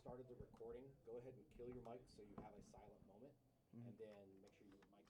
started the recording, go ahead and kill your mic so you have a silent moment, and then make sure your mic's.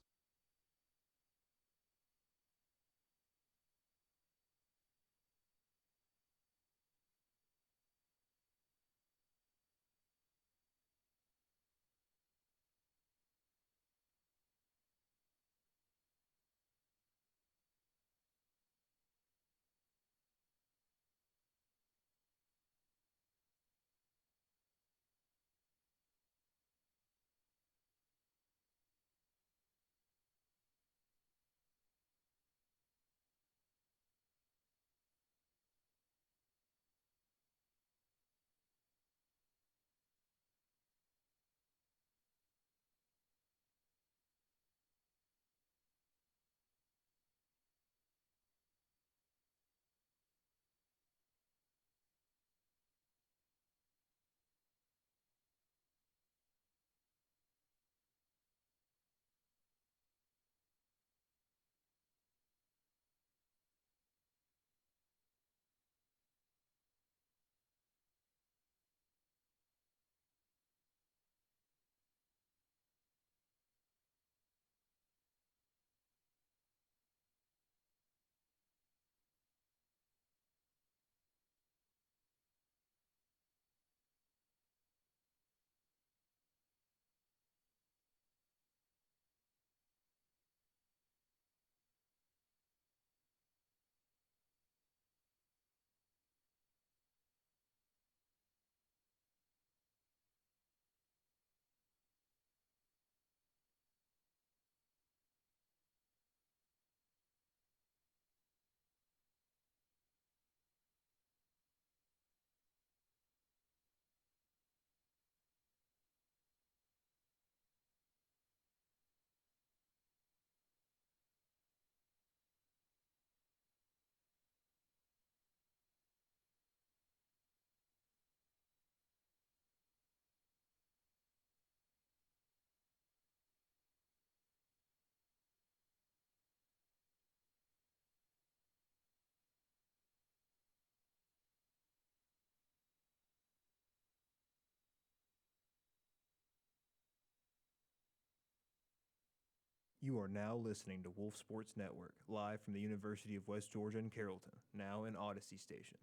You are now listening to Wolf Sports Network, live from the University of West Georgia in Carrollton, now in Odyssey Station.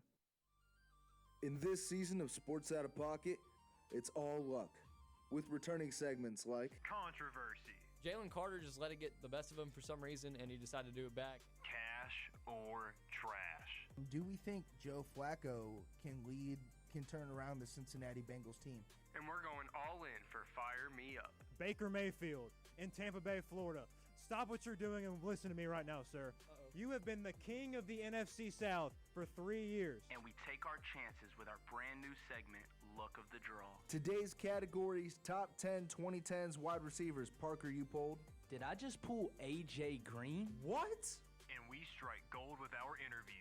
In this season of Sports Out of Pocket, it's all luck, with returning segments like Controversy, Jalen Carter just let it get the best of him for some reason, and he decided to do it back. Cash or Trash. Do we think Joe Flacco can turn around the Cincinnati Bengals team? And we're going all in for Fire Me Up. Baker Mayfield in Tampa Bay, Florida. Stop what you're doing and listen to me right now, sir. You have been the king of the NFC South for 3 years. And we take our chances with our brand new segment, Look of the Draw. today's categories, top 10 2010s wide receivers. Parker, you pulled. Did I just pull A.J. Green? What? And we strike gold with our interviews.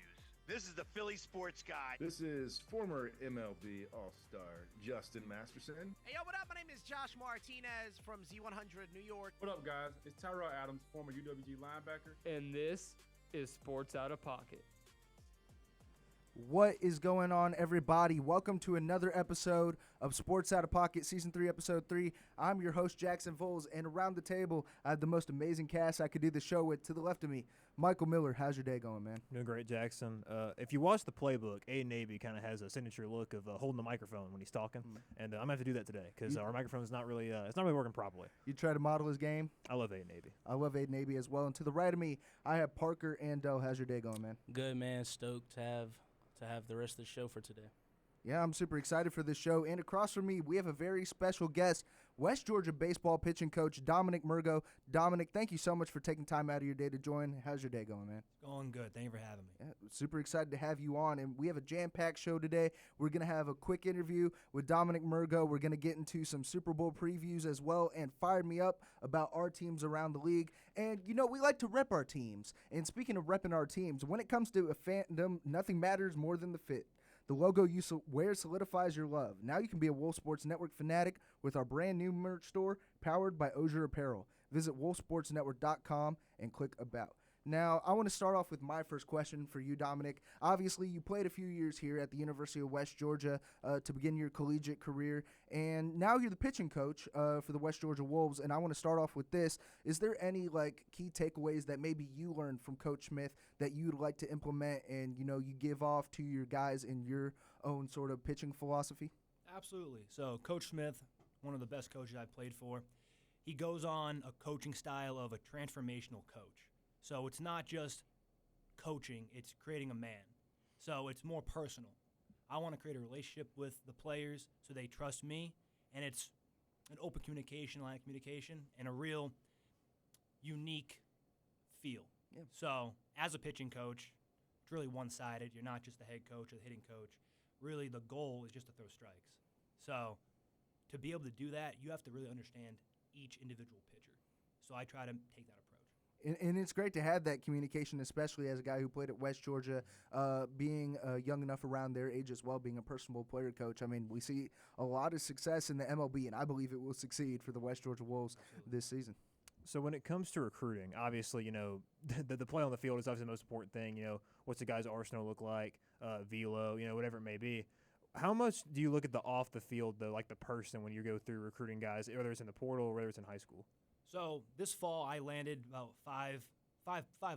This is the Philly Sports Guy. This is former MLB All-Star Justin Masterson. Hey, yo, what up? My name is Josh Martinez from Z100 New York. What up, guys? It's Tyrell Adams, former UWG linebacker. And this is Sports Out of Pocket. What is going on, everybody? Welcome to another episode of Sports Out of Pocket, Season 3, Episode 3. I'm your host, Jackson Voles, and around the table, I have the most amazing cast I could do the show with. To the left of me, Michael Miller. How's your day going, man? Doing great, Jackson. If you watch the playbook, Navy kind of has a signature look of holding the microphone when he's talking, and I'm going to have to do that today because our microphone is not really working properly. You try to model his game? I love Navy. I love Navy as well. And to the right of me, I have Parker Ando. How's your day going, man? Good, man. Stoked to have the rest of the show for today. Yeah, I'm super excited for this show. And across from me, we have a very special guest, West Georgia baseball pitching coach Dominic Murgo. Dominic, thank you so much for taking time out of your day to join. How's your day going, man? Going good. Thank you for having me. Yeah, super excited to have you on. And we have a jam-packed show today. We're going to have a quick interview with Dominic Murgo. We're going to get into some Super Bowl previews as well and fire me up about our teams around the league. And, you know, we like to rep our teams. And speaking of repping our teams, when it comes to a fandom, nothing matters more than the fit. The logo you wear solidifies your love. Now you can be a Wolf Sports Network fanatic with our brand new merch store powered by Osier Apparel. Visit wolfsportsnetwork.com and click About. Now, I want to start off with my first question for you, Dominic. Obviously, you played a few years here at the University of West Georgia to begin your collegiate career, and now you're the pitching coach for the West Georgia Wolves. And I want to start off with this: is there any key takeaways that maybe you learned from Coach Smith that you'd like to implement and you give off to your guys in your own sort of pitching philosophy? Absolutely. So Coach Smith, one of the best coaches I've played for, he goes on a coaching style of a transformational coach. So it's not just coaching, it's creating a man. So it's more personal. I want to create a relationship with the players so they trust me, and it's an open communication, line of communication, and a real unique feel. Yeah. So as a pitching coach, it's really one-sided. You're not just the head coach or the hitting coach. Really, the goal is just to throw strikes. So to be able to do that, you have to really understand each individual pitcher. So I try to take that approach. And it's great to have that communication, especially as a guy who played at West Georgia, being young enough around their age as well, being a personable player coach. I mean, we see a lot of success in the MLB, and I believe it will succeed for the West Georgia Wolves this season. So when it comes to recruiting, obviously, the play on the field is obviously the most important thing. What's the guy's arsenal look like, velo, whatever it may be. How much do you look at the off the field, though, like the person when you go through recruiting guys, whether it's in the portal or whether it's in high school? So this fall, I landed about five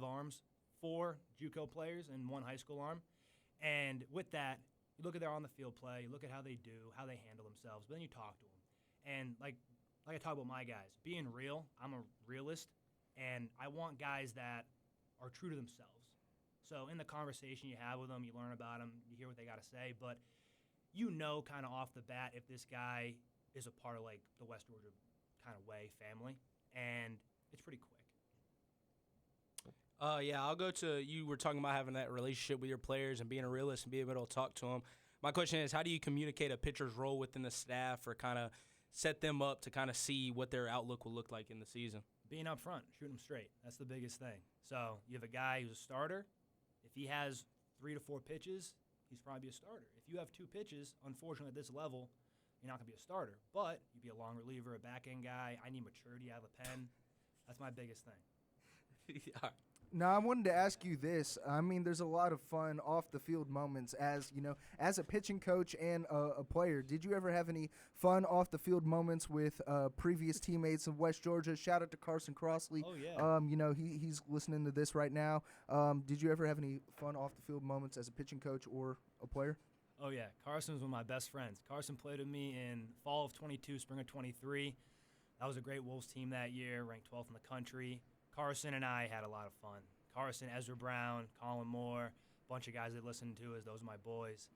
arms, 4 JUCO players and 1 high school arm. And with that, you look at their on-the-field play, you look at how they do, how they handle themselves, but then you talk to them. And like I talk about my guys, being real, I'm a realist, and I want guys that are true to themselves. So in the conversation you have with them, you learn about them, you hear what they got to say, but kind of off the bat if this guy is a part of the West Georgia kind of way family. And it's pretty quick. Yeah, I'll go to you. Were talking about having that relationship with your players and being a realist and being able to talk to them. My question is, how do you communicate a pitcher's role within the staff or kind of set them up to kind of see what their outlook will look like in the season? Being up front, shooting them straight. That's the biggest thing. So you have a guy who's a starter. If he has 3 to 4 pitches, he's probably a starter. If you have 2 pitches, unfortunately at this level, you're not going to be a starter. But you'd be a long reliever, a back-end guy. I need maturity. I have a pen. That's my biggest thing. Now, I wanted to ask you this. I mean, there's a lot of fun off-the-field moments as a pitching coach and a player. Did you ever have any fun off-the-field moments with previous teammates of West Georgia? Shout out to Carson Crossley. Oh, yeah. He's listening to this right now. Did you ever have any fun off-the-field moments as a pitching coach or a player? Oh, yeah. Carson was one of my best friends. Carson played with me in fall of 22, spring of 23. That was a great Wolves team that year, ranked 12th in the country. Carson and I had a lot of fun. Carson, Ezra Brown, Colin Moore, a bunch of guys that listened to us. Those are my boys.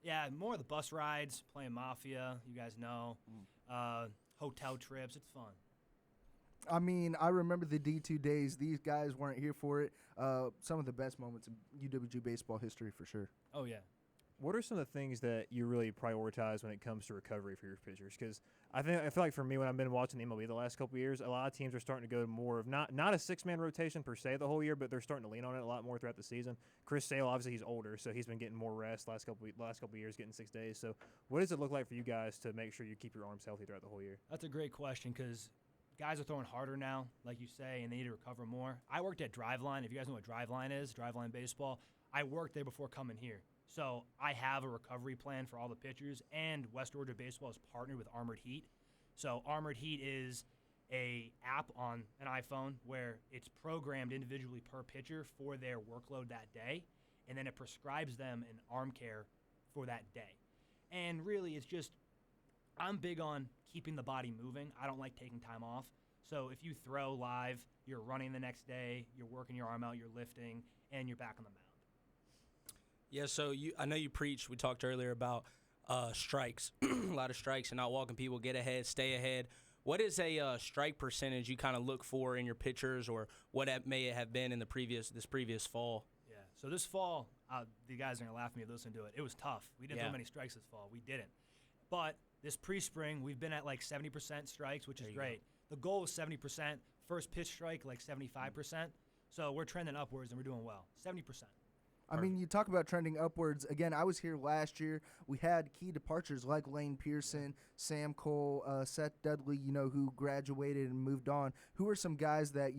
Yeah, more of the bus rides, playing Mafia, you guys know. Hotel trips. It's fun. I mean, I remember the D2 days. These guys weren't here for it. Some of the best moments in UWG baseball history for sure. Oh, yeah. What are some of the things that you really prioritize when it comes to recovery for your pitchers? Because I feel like for me, when I've been watching the MLB the last couple of years, a lot of teams are starting to go to more of not a 6-man rotation per se the whole year, but they're starting to lean on it a lot more throughout the season. Chris Sale, obviously, he's older, so he's been getting more rest last couple of years, getting 6 days. So what does it look like for you guys to make sure you keep your arms healthy throughout the whole year? That's a great question because guys are throwing harder now, like you say, and they need to recover more. I worked at Driveline. If you guys know what Driveline is, Driveline Baseball, I worked there before coming here. So I have a recovery plan for all the pitchers, and West Georgia Baseball is partnered with Armored Heat. So Armored Heat is a app on an iPhone where it's programmed individually per pitcher for their workload that day, and then it prescribes them an arm care for that day. And really, it's just I'm big on keeping the body moving. I don't like taking time off. So if you throw live, you're running the next day, you're working your arm out, you're lifting, and you're back on the mound. Yeah, so I know you preached. We talked earlier about strikes, a lot of strikes and not walking people, get ahead, stay ahead. What is a strike percentage you kind of look for in your pitchers, or what that may have been in this previous fall? Yeah, so this fall, the guys are going to laugh at me if they listen to it. It was tough. We didn't throw many strikes this fall. We didn't. But this pre-spring, we've been at 70% strikes, which is great. The goal is 70%. First pitch strike, 75%. So we're trending upwards, and we're doing well. 70%. I mean, you talk about trending upwards. Again, I was here last year. We had key departures like Lane Pearson, Sam Cole, Seth Dudley, who graduated and moved on. Who are some guys that,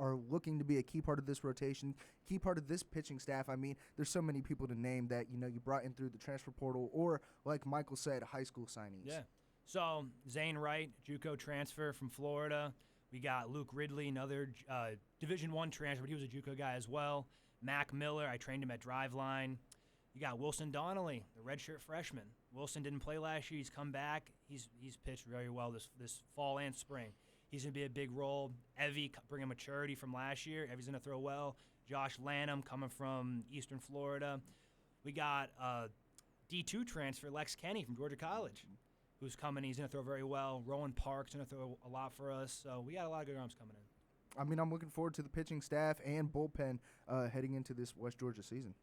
are looking to be a key part of this rotation, key part of this pitching staff? I mean, there's so many people to name that, you brought in through the transfer portal or, like Michael said, high school signings. Yeah. So Zane Wright, JUCO transfer from Florida. We got Luke Ridley, another Division I transfer, but he was a JUCO guy as well. Mac Miller, I trained him at Driveline. You got Wilson Donnelly, the redshirt freshman. Wilson didn't play last year. He's come back. He's pitched very well this fall and spring. He's going to be a big role. Evie bringing maturity from last year. Evie's going to throw well. Josh Lanham coming from Eastern Florida. We got D2 transfer Lex Kenny from Georgia College, who's coming. He's going to throw very well. Rowan Park's going to throw a lot for us. So we got a lot of good arms coming in. I mean, I'm looking forward to the pitching staff and bullpen heading into this West Georgia season.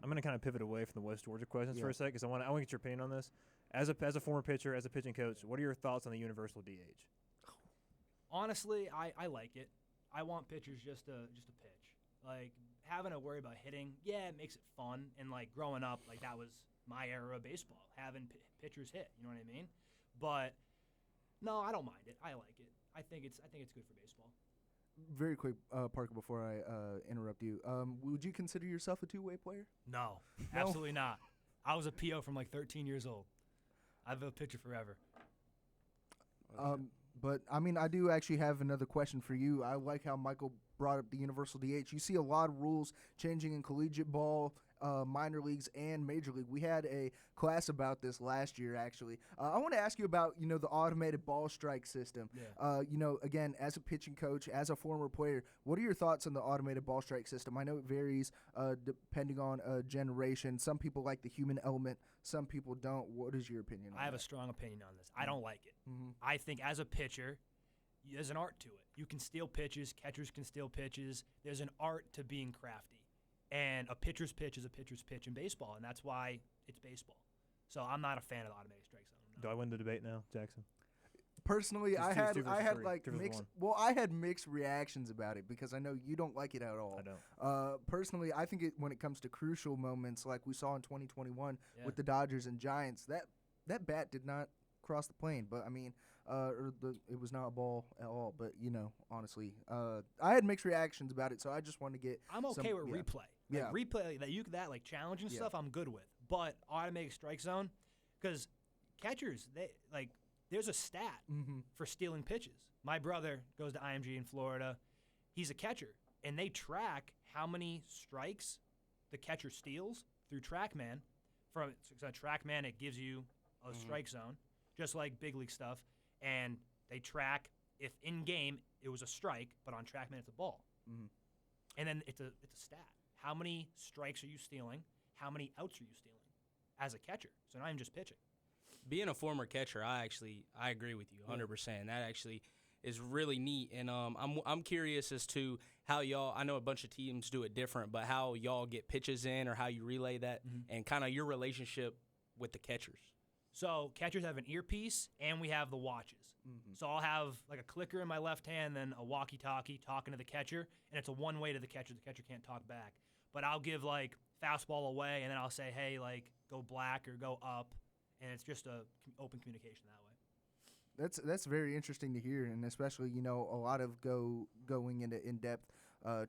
I'm going to kind of pivot away from the West Georgia questions for a second because I want to get your opinion on this. As a former pitcher, as a pitching coach, what are your thoughts on the universal DH? Honestly, I like it. I want pitchers just to pitch. Like, having to worry about hitting, yeah, it makes it fun. And, like, growing up, like, that was my era of baseball, having pitchers hit. You know what I mean? But, no, I don't mind it. I like it. I think it's good for baseball. Very quick, Parker, before I interrupt you. Would you consider yourself a two-way player? No, absolutely not. I was a PO from like 13 years old. I've been a pitcher forever. But, I mean, I do actually have another question for you. I like how Michael brought up the universal DH. You see a lot of rules changing in collegiate ball, minor leagues, and major league. We had a class about this last year, actually. I want to ask you about, the automated ball strike system. Yeah. Again, as a pitching coach, as a former player, what are your thoughts on the automated ball strike system? I know it varies depending on generation. Some people like the human element. Some people don't. What is your opinion on I have that? a strong opinion on this. I don't like it. Mm-hmm. I think as a pitcher, there's an art to it. You can steal pitches. Catchers can steal pitches. There's an art to being crafty. And a pitcher's pitch is a pitcher's pitch in baseball, and that's why it's baseball. So I'm not a fan of the automated strike zone. No. Do I win the debate now, Jackson? Personally, I had mixed. one. Well, I had mixed reactions about it because I know you don't like it at all. I don't. Personally, I think when it comes to crucial moments like we saw in 2021 with the Dodgers and Giants, that bat did not cross the plane. But I mean, it was not a ball at all. But honestly, I had mixed reactions about it, so I just wanted to get. I'm okay with replay. Yeah, replay that like challenging stuff. I'm good with, but automatic strike zone, because catchers there's a stat for stealing pitches. My brother goes to IMG in Florida. He's a catcher, and they track how many strikes the catcher steals through TrackMan. From TrackMan, it gives you a strike zone, just like big league stuff, and they track if in game it was a strike, but on TrackMan it's a ball. And then it's a stat. How many strikes are you stealing? How many outs are you stealing as a catcher? So not even just pitching. Being a former catcher, I agree with you 100%. That actually is really neat, and I'm curious as to how y'all. I know a bunch of teams do it different, but how y'all get pitches in or how you relay that, and kind of your relationship with the catchers. So catchers have an earpiece, and we have the watches. So I'll have like a clicker in my left hand, then a walkie-talkie talking to the catcher, and it's a one-way to the catcher. The catcher can't talk back, but I'll give like fastball away, and then I'll say, hey, like go black or go up. And it's just a open communication that way. That's very interesting to hear, and especially a lot of going into in-depth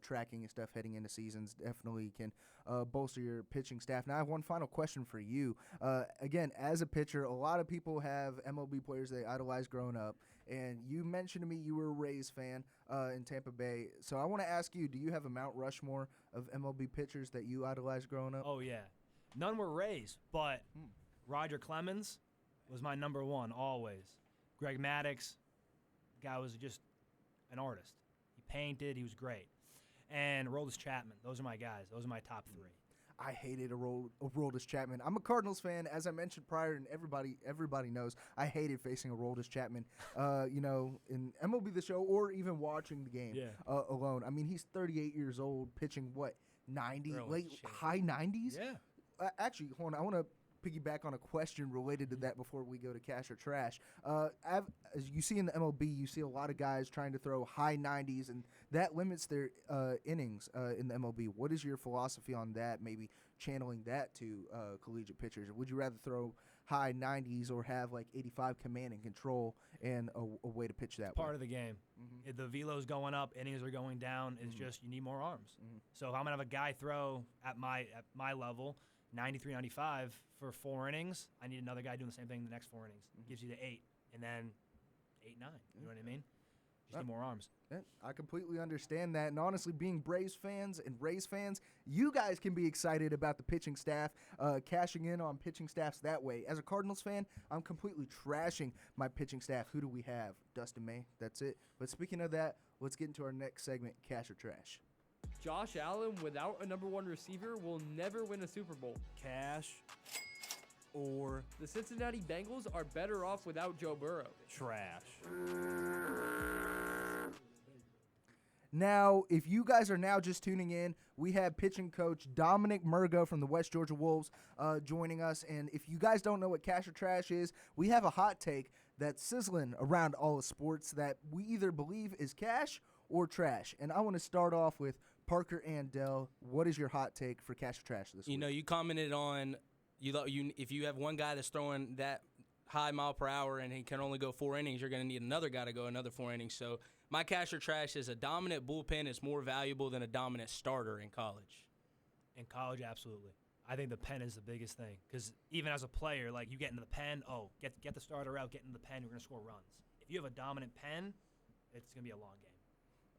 tracking and stuff heading into seasons definitely can bolster your pitching staff. Now I have one final question for you. Again, as a pitcher, a lot of people have MLB players they idolize growing up, and you mentioned to me you were a Rays fan in Tampa Bay. So I want to ask you, do you have a Mount Rushmore of MLB pitchers that you idolized growing up? Oh yeah, none were Rays, but. Roger Clemens was my number one always. Greg Maddux, the guy was just an artist. He painted. He was great. And Aroldis Chapman. Those are my guys. Those are my top three. I hated Aroldis Chapman. I'm a Cardinals fan, as I mentioned prior, and everybody knows I hated facing Aroldis Chapman. In MLB The Show or even watching the game alone. I mean, he's 38 years old, pitching 90, high 90s. Yeah. Actually, hold on. I want to piggyback on a question related to that before we go to cash or trash. As you see in the MLB, you see a lot of guys trying to throw high 90s, and that limits their innings in the MLB. What is your philosophy on that, maybe channeling that to collegiate pitchers? Would you rather throw high 90s or have like 85 command and control and a way to pitch that Part way. of the game. If the velo's going up, innings are going down. It's just you need more arms. So if I'm gonna have a guy throw at my level 93, 95 for 4 innings, I need another guy doing the same thing the next 4 innings. Gives you the 8, and then 8, 9. You know what I mean? Just need more arms. Yeah, I completely understand that. And honestly, being Braves fans and Rays fans, you guys can be excited about the pitching staff, cashing in on pitching staffs that way. As a Cardinals fan, I'm completely trashing my pitching staff. Who do we have? Dustin May. That's it. But speaking of that, let's get into our next segment, Cash or Trash. Josh Allen without a number 1 receiver will never win a Super Bowl. Cash or The Cincinnati Bengals are better off without Joe Burrow. trash. Now, if you guys are now just tuning in, we have pitching coach Dominic Murgo from the West Georgia Wolves joining us. And if you guys don't know what Cash or Trash is, we have a hot take that's sizzling around all of sports that we either believe is cash or trash. And I want to start off with Parker and Dell. What is your hot take for Cash or Trash this week? You know, you commented on if you have one guy that's throwing that high mile per hour and he can only go 4 innings, you're going to need another guy to go another 4 innings. So my Cash or Trash is a dominant bullpen is more valuable than a dominant starter in college. In college, absolutely. I think the pen is the biggest thing because even as a player, like you get into the pen, get the starter out, get into the pen, you're going to score runs. If you have a dominant pen, it's going to be a long game.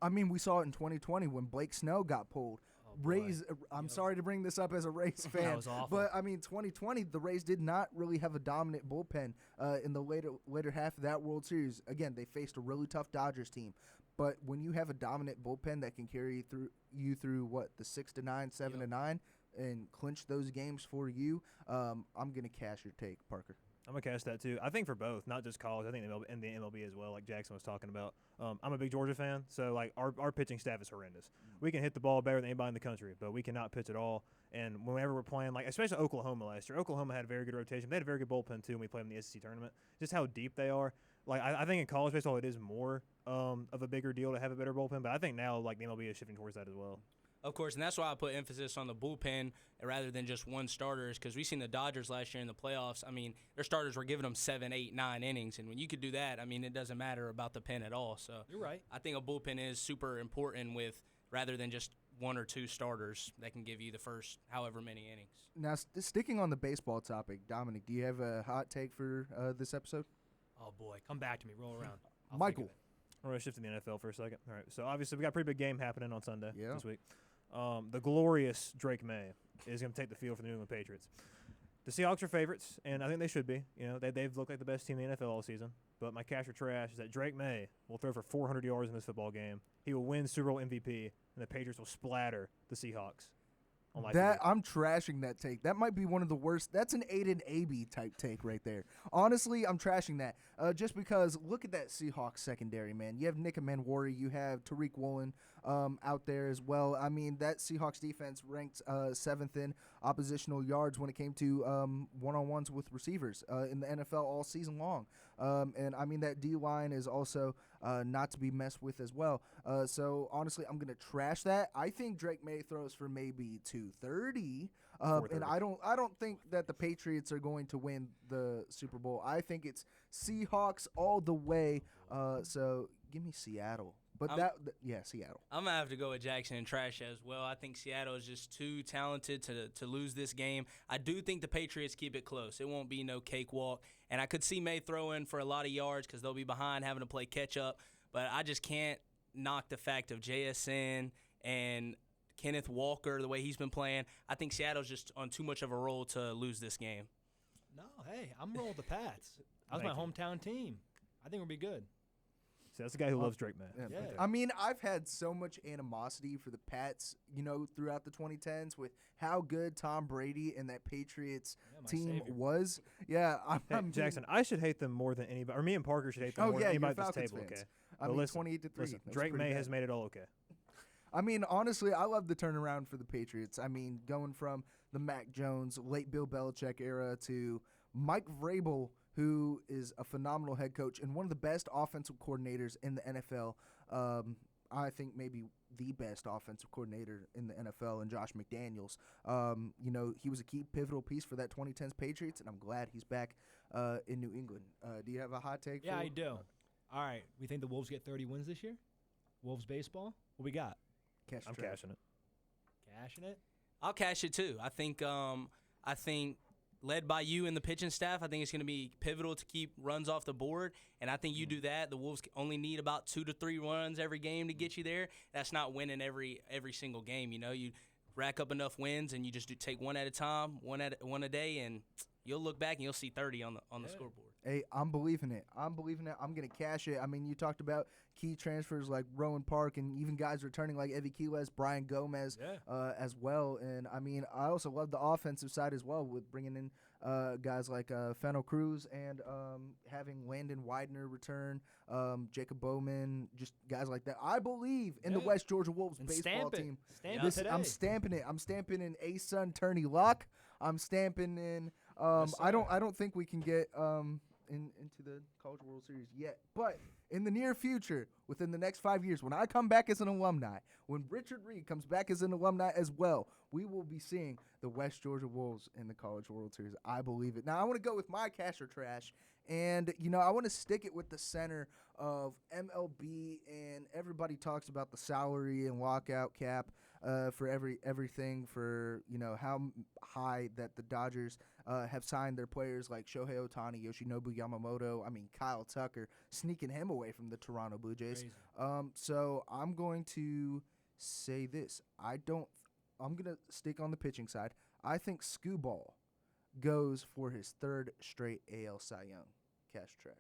I mean, we saw it in 2020 when Blake Snow got pulled. Rays, I'm sorry to bring this up as a Rays fan, That was awful. but I mean, 2020, the Rays did not really have a dominant bullpen in the later half of that World Series. Again, they faced a really tough Dodgers team, but when you have a dominant bullpen that can carry you through what the 6 to 9, 7 to 9, and clinch those games for you, I'm gonna cash your take, Parker. I'm going to cash that too. I think for both, not just college. I think in the MLB as well, like Jackson was talking about. I'm a big Georgia fan, so like our pitching staff is horrendous. We can hit the ball better than anybody in the country, but we cannot pitch at all. And whenever we're playing, like especially Oklahoma last year, Oklahoma had a very good rotation. They had a very good bullpen too when we played in the SEC tournament. Just how deep they are. Like I think in college baseball it is more of a bigger deal to have a better bullpen, but I think now like the MLB is shifting towards that as well. Of course, and that's why I put emphasis on the bullpen rather than just one starter, because we've seen the Dodgers last year in the playoffs. I mean, their starters were giving them 7, 8, 9 innings, and when you could do that, I mean, it doesn't matter about the pen at all. So You're right. I think a bullpen is super important rather than just 1 or 2 starters that can give you the first however many innings. Now, sticking on the baseball topic, Dominic, do you have a hot take for this episode? Oh, boy. Come back to me. Roll around. I'll Michael. think of it. We're going to shift to the NFL for a second. All right, so obviously we got a pretty big game happening on Sunday Yeah. this week. The glorious Drake May is going to take the field for the New England Patriots. The Seahawks are favorites, and I think they should be. You know, they've looked like the best team in the NFL all season. But my cash or trash is that Drake May will throw for 400 yards in this football game. He will win Super Bowl MVP, and the Patriots will splatter the Seahawks. On live TV. I'm trashing that take. That might be one of the worst. That's an Aiden Abe type take right there. Honestly, I'm trashing that just because look at that Seahawks secondary, man. You have Nick Manwari, you have Tariq Woolen out there as well. I mean, that Seahawks defense ranked 7th in oppositional yards when it came to one-on-ones with receivers in the NFL all season long. And I mean, that D-line is also not to be messed with as well. So honestly, I'm going to trash that. I think Drake May throws for maybe 230. And I don't think that the Patriots are going to win the Super Bowl. I think it's Seahawks all the way. So give me Seattle. But Seattle. I'm going to have to go with Jackson and trash as well. I think Seattle is just too talented to lose this game. I do think the Patriots keep it close. It won't be no cakewalk. And I could see May throw in for a lot of yards because they'll be behind having to play catch-up. But I just can't knock the fact of JSN and Kenneth Walker, the way he's been playing. I think Seattle's just on too much of a roll to lose this game. No, hey, I'm rolling with the Pats. That was my hometown team. I think we'll be good. So that's the guy who loves Drake May. Yeah. I mean, I've had so much animosity for the Pats, throughout the 2010s with how good Tom Brady and that Patriots team was. Yeah, Jackson, I should hate them more than anybody, or me and Parker should hate them more than anybody at this table. Fans. Okay, I mean, 28-3. Listen, Drake May has made it all okay. I mean, honestly, I love the turnaround for the Patriots. I mean, going from the Mac Jones, late Bill Belichick era to Mike Vrabel, who is a phenomenal head coach and one of the best offensive coordinators in the NFL. I think maybe the best offensive coordinator in the NFL, and Josh McDaniels. He was a key pivotal piece for that 2010s Patriots, and I'm glad he's back in New England. Do you have a hot take? Yeah, I do. All right, we think the Wolves get 30 wins this year? Wolves baseball? What we got? I'm cashing it. Cashing it? I'll cash it too. I think led by you and the pitching staff, I think it's going to be pivotal to keep runs off the board. And I think you do that. The Wolves only need about 2 to 3 runs every game to get you there. That's not winning every single game. You rack up enough wins and you just take one at a time, one a day, and you'll look back and you'll see 30 on the scoreboard. Hey, I'm believing it. I'm going to cash it. I mean, you talked about key transfers like Rowan Park and even guys returning like Evie Quiles, Brian Gomez as well. And, I mean, I also love the offensive side as well with bringing in guys like Fennel Cruz and having Landon Widener return, Jacob Bowman, just guys like that. I believe in the West Georgia Wolves baseball team. I'm stamping it. I'm stamping in A-Sun Turney Luck. I'm stamping in I don't think we can get into the College World Series yet, but in the near future, within the next 5 years, when I come back as an alumni, when Richard Reed comes back as an alumni as well, we will be seeing the West Georgia Wolves in the College World Series. I believe it. Now, I want to go with my cash or trash, and, I want to stick it with the center of MLB, and everybody talks about the salary and lockout cap for everything for, how high that the Dodgers have signed their players like Shohei Ohtani, Yoshinobu Yamamoto, Kyle Tucker, sneaking him away from the Toronto Blue Jays. So I'm going to say this. I'm going to stick on the pitching side. I think Skubal goes for his 3rd straight AL Cy Young. Cash or trash?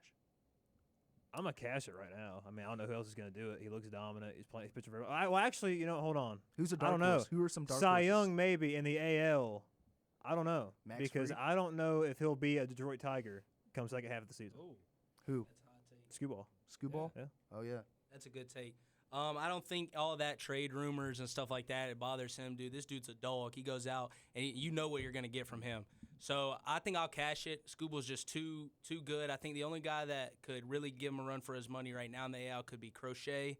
I'm going to cash it right now. I don't know who else is going to do it. He looks dominant. He's pitching very well. Well, actually, hold on. Who's a dark I don't know. horse? Who are some dark Cy horses? Young maybe in the AL. I don't know. Max because Fried? I don't know if he'll be a Detroit Tiger come second half of the season. Ooh. Who? Skubal. Skubal? Yeah. Oh, yeah. That's a good take. I don't think all that trade rumors and stuff like that, it bothers him, dude. This dude's a dog. He goes out, and you know what you're going to get from him. So I think I'll cash it. Skubal's just too good. I think the only guy that could really give him a run for his money right now in the AL could be Crochet.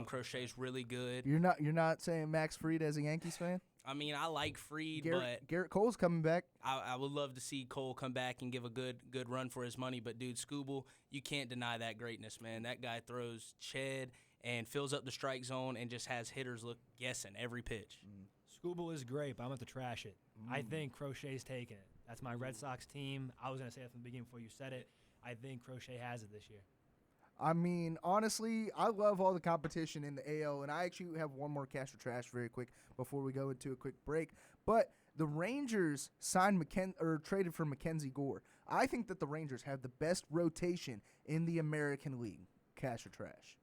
Crochet's really good. You're not saying Max Fried as a Yankees fan? I like Fried, but Garrett Cole's coming back. I would love to see Cole come back and give a good run for his money. But, dude, Skubal, you can't deny that greatness, man. That guy throws Ched and fills up the strike zone and just has hitters guessing every pitch. Skubal is great, but I'm going to trash it. I think Crochet's taking it. That's my Red Sox team. I was going to say that from the beginning before you said it. I think Crochet has it this year. Honestly, I love all the competition in the AL, and I actually have one more cash or trash very quick before we go into a quick break. But the Rangers traded for Mackenzie Gore. I think that the Rangers have the best rotation in the American League. Cash or trash?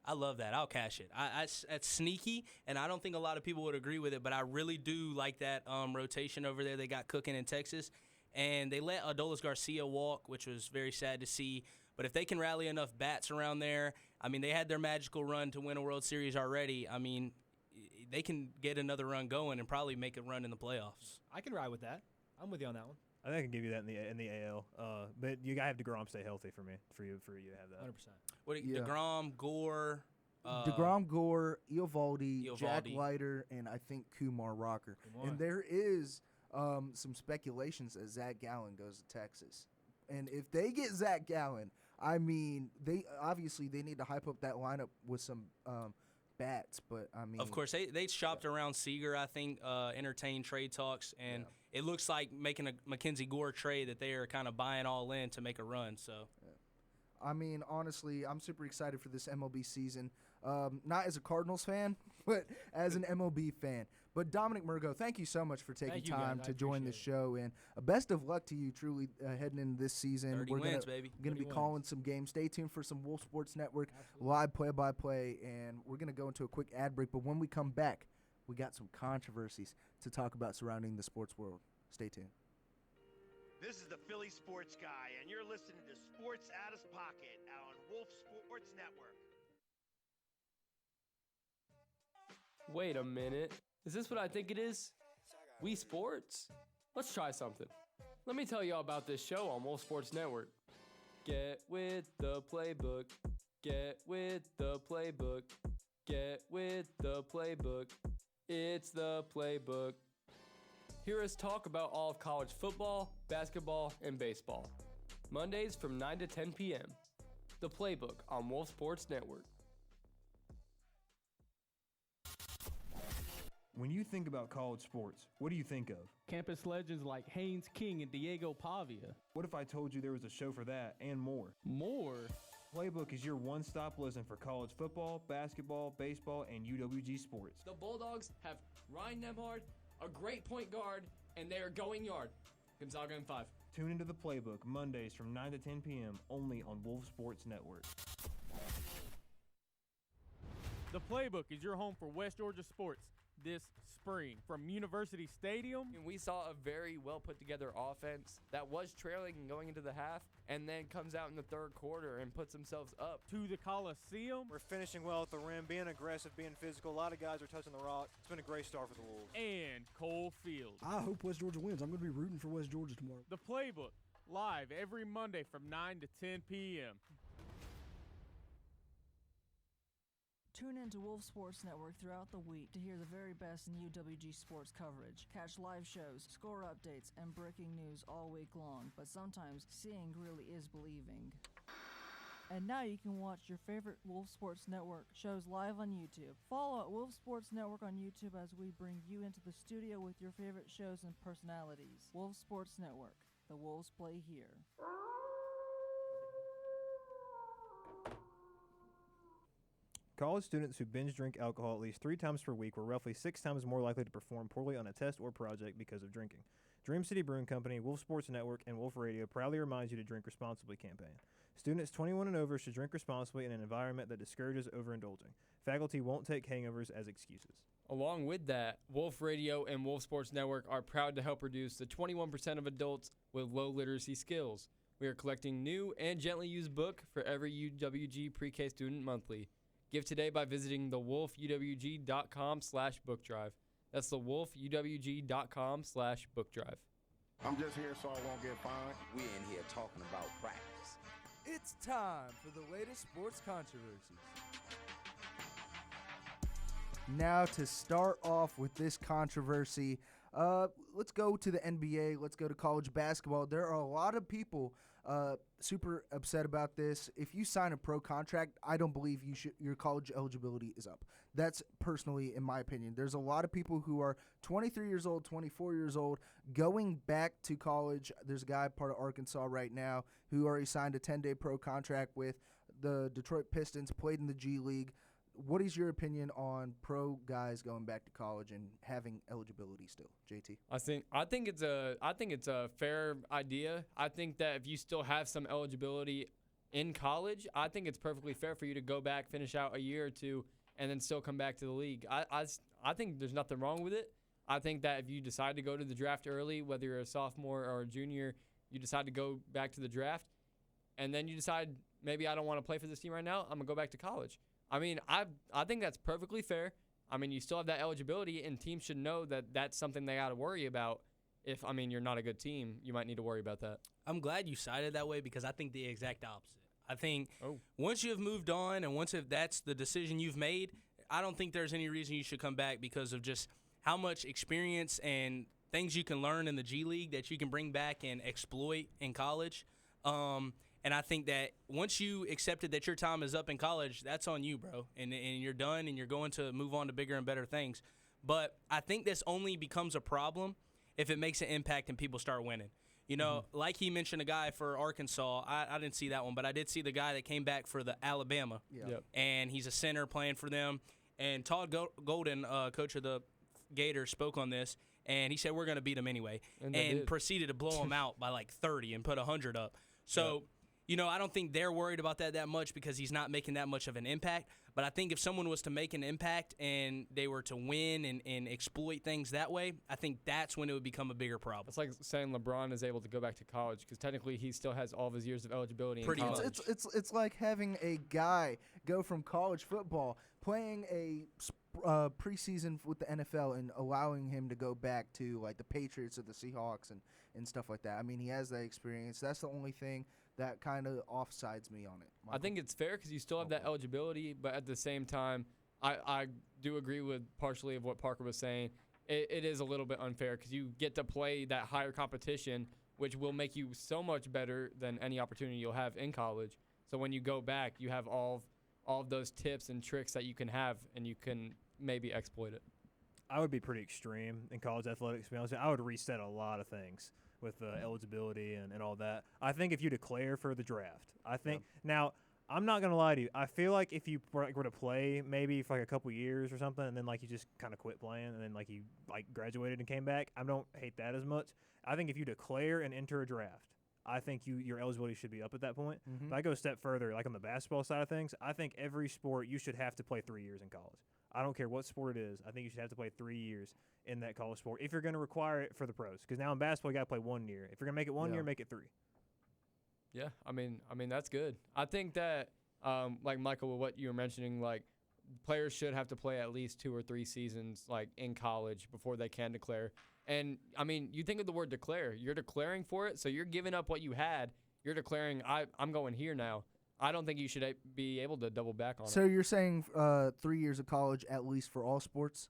I love that. I'll cash it. That's sneaky, and I don't think a lot of people would agree with it, but I really do like that rotation over there they got cooking in Texas. And they let Adolis Garcia walk, which was very sad to see. But if they can rally enough bats around there, they had their magical run to win a World Series already. They can get another run going and probably make a run in the playoffs. I can ride with that. I'm with you on that one. I think I can give you that in the AL. But you got to have DeGrom stay healthy for you to have that. 100%. DeGrom, Gore. DeGrom, Gore, Eovaldi, Jack Leiter, and I think Kumar Rocker. And there is some speculations that Zach Gallen goes to Texas. And if they get Zach Gallen, they need to hype up that lineup with some bats. But of course, they shopped around Seager. I think entertained trade talks, and it looks like making a Mackenzie Gore trade that they are kind of buying all in to make a run. So, honestly, I'm super excited for this MLB season. Not as a Cardinals fan, but as an MLB fan. But Dominic Murgo, thank you so much for taking time to join the show, and best of luck to you truly heading into this season. 30 wins, baby. We're going to be calling some games. Stay tuned for some Wolf Sports Network live play-by-play, and we're going to go into a quick ad break. But when we come back, we got some controversies to talk about surrounding the sports world. Stay tuned. This is the Philly Sports Guy, and you're listening to Sports Out of Pocket on Wolf Sports Network. Wait a minute. Is this what I think it is? Wii Sports? Let's try something. Let me tell you all about this show on Wolf Sports Network. Get with the playbook. Get with the playbook. Get with the playbook. It's the playbook. Hear us talk about all of college football, basketball, and baseball. Mondays from 9 to 10 p.m. The Playbook on Wolf Sports Network. When you think about college sports, what do you think of? Campus legends like Haynes King and Diego Pavia. What if I told you there was a show for that and more? More? Playbook is your one-stop listen for college football, basketball, baseball, and UWG sports. The Bulldogs have Ryan Nemhard, a great point guard, and they are going yard. Gonzaga in 5. Tune into the Playbook Mondays from 9 to 10 p.m. only on Wolf Sports Network. The Playbook is your home for West Georgia sports this spring. From University Stadium, And we saw a very well put together offense that was trailing and going into the half, and then comes out in the third quarter and puts themselves up. to the Coliseum, We're finishing well at the rim, being aggressive, being physical. A lot of guys are touching the rock. It's been a great start for the Wolves. and Cole Field. I hope West Georgia wins. I'm going to be rooting for West Georgia tomorrow. The Playbook, live every Monday from 9 to 10 p.m. Tune in to Wolf Sports Network throughout the week to hear the very best in UWG sports coverage. Catch live shows, score updates, and breaking news all week long. But sometimes seeing really is believing. And now you can watch your favorite Wolf Sports Network shows live on YouTube. Follow at Wolf Sports Network on YouTube as we bring you into the studio with your favorite shows and personalities. Wolf Sports Network. The Wolves play here. College students who binge drink alcohol at least 3 times per week were roughly 6 times more likely to perform poorly on a test or project because of drinking. Dream City Brewing Company, Wolf Sports Network, and Wolf Radio proudly reminds you to drink responsibly campaign. Students 21 and over should drink responsibly in an environment that discourages overindulging. Faculty won't take hangovers as excuses. Along with that, Wolf Radio and Wolf Sports Network are proud to help reduce the 21% of adults with low literacy skills. We are collecting new and gently used book for every UWG pre-K student monthly. Give today by visiting thewolfuwg.com/bookdrive. That's thewolfuwg.com/bookdrive. I'm just here so I won't get fined. We're in here talking about practice. It's time for the latest sports controversies. Now to start off with this controversy, let's go to the NBA. Let's go to college basketball. There are a lot of people super upset about this. If you sign a pro contract, I don't believe your college eligibility is up. That's personally, in my opinion. There's a lot of people who are 23 years old, 24 years old, going back to college. There's a guy part of Arkansas right now who already signed a 10-day pro contract with the Detroit Pistons, played in the G League. What is your opinion on pro guys going back to college and having eligibility still, JT? I think it's a fair idea. I think that if you still have some eligibility in college, I think it's perfectly fair for you to go back, finish out a year or two, and then still come back to the league. I think there's nothing wrong with it. I think that if you decide to go to the draft early, whether you're a sophomore or a junior, you decide to go back to the draft, and then you decide maybe I don't want to play for this team right now, I'm going to go back to college. I mean, I think that's perfectly fair. I mean, you still have that eligibility, and teams should know that that's something they got to worry about. If, I mean, you're not a good team, you might need to worry about that. I'm glad you cited that way because I think the exact opposite. I think once you have moved on and once if that's the decision you've made, I don't think there's any reason you should come back because of just how much experience and things you can learn in the G League that you can bring back and exploit in college. And I think that once you accepted that your time is up in college, that's on you, bro. And you're done and you're going to move on to bigger and better things. But I think this only becomes a problem if it makes an impact and people start winning. You know, like he mentioned a guy for Arkansas. I didn't see that one, but I did see the guy that came back for the Alabama. Yep. And he's a center playing for them. And Todd Golden, coach of the Gators, spoke on this. And he said, we're going to beat them anyway. And proceeded to blow them out by like 30 and put 100 up. So, you know, I don't think they're worried about that much because he's not making that much of an impact. But I think if someone was to make an impact and they were to win and exploit things that way, I think that's when it would become a bigger problem. It's like saying LeBron is able to go back to college because technically he still has all of his years of eligibility Pretty in much. college. It's like having a guy go from college football, playing a preseason with the NFL, and allowing him to go back to like the Patriots or the Seahawks and stuff like that. I mean, he has that experience. That's the only thing that kind of offsides me on it. I think it's fair because you still have that eligibility, but at the same time, I do agree with partially of what Parker was saying. It is a little bit unfair because you get to play that higher competition, which will make you so much better than any opportunity you'll have in college. So when you go back, you have all of those tips and tricks that you can have, and you can maybe exploit it. I would be pretty extreme in college athletics, to be honest. I would reset a lot of things with eligibility and all that. I think if you declare for the draft, now, I'm not going to lie to you. I feel like if you were to play maybe for like a couple years or something, and then like you just kind of quit playing, and then like you like graduated and came back, I don't hate that as much. I think if you declare and enter a draft, I think your eligibility should be up at that point. Mhm. But I go a step further, like on the basketball side of things, I think every sport you should have to play 3 years in college. I don't care what sport it is. I think you should have to play 3 years in that college sport if you're going to require it for the pros. Because now in basketball, you got to play 1 year. If you're going to make it 1 year, make it 3. Yeah, I mean that's good. I think that, like Michael, what you were mentioning, like players should have to play at least 2 or 3 seasons, like in college, before they can declare. And I mean, you think of the word declare. You're declaring for it, so you're giving up what you had. You're declaring, I'm going here now. I don't think you should be able to double back on it. So you're saying 3 years of college at least for all sports?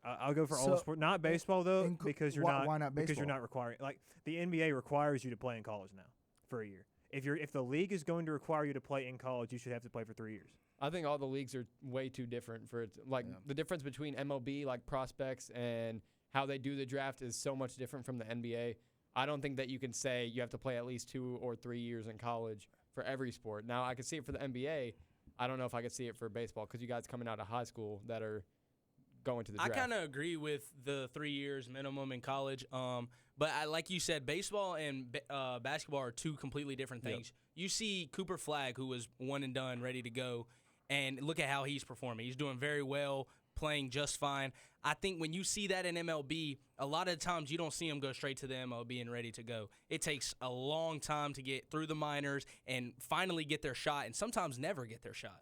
I'll go for all sports. Not baseball though, because you're why not because you're baseball? not requiring. Like the NBA requires you to play in college now for a year. If the league is going to require you to play in college, you should have to play for 3 years. I think all the leagues are way too different for it. Like the difference between MLB, like prospects, and how they do the draft is so much different from the NBA. I don't think that you can say you have to play at least 2 or 3 years in college for every sport. Now, I can see it for the NBA. I don't know if I could see it for baseball because you guys coming out of high school that are going to the draft. I kind of agree with the 3 years minimum in college. But like you said, baseball and basketball are two completely different things. You see Cooper Flagg, who was one and done, ready to go, and look at how he's performing. He's doing very well, playing just fine. I think when you see that in MLB, a lot of the times you don't see him go straight to the MLB and ready to go. It takes a long time to get through the minors and finally get their shot, and sometimes never get their shot.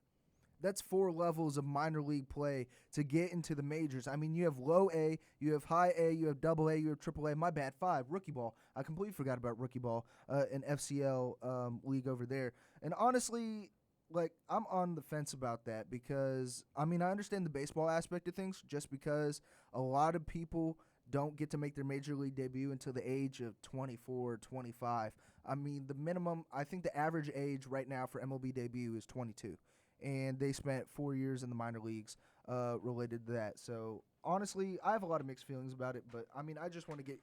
That's 4 levels of minor league play to get into the majors. I mean, you have low A, you have high A, you have double A, you have triple A. My bad, 5, rookie ball. I completely forgot about rookie ball, an FCL league over there. And honestly, like, I'm on the fence about that because, I mean, I understand the baseball aspect of things just because a lot of people don't get to make their major league debut until the age of 24, 25. I mean, the minimum, I think the average age right now for MLB debut is 22. And they spent 4 years in the minor leagues related to that. So, honestly, I have a lot of mixed feelings about it. But, I mean, I just want to get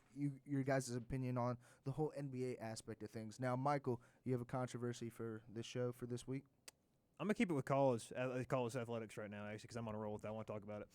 your guys' opinion on the whole NBA aspect of things. Now, Michael, you have a controversy for this show for this week? I'm going to keep it with college athletics right now, actually, because I'm on a roll with that. I want to talk about it.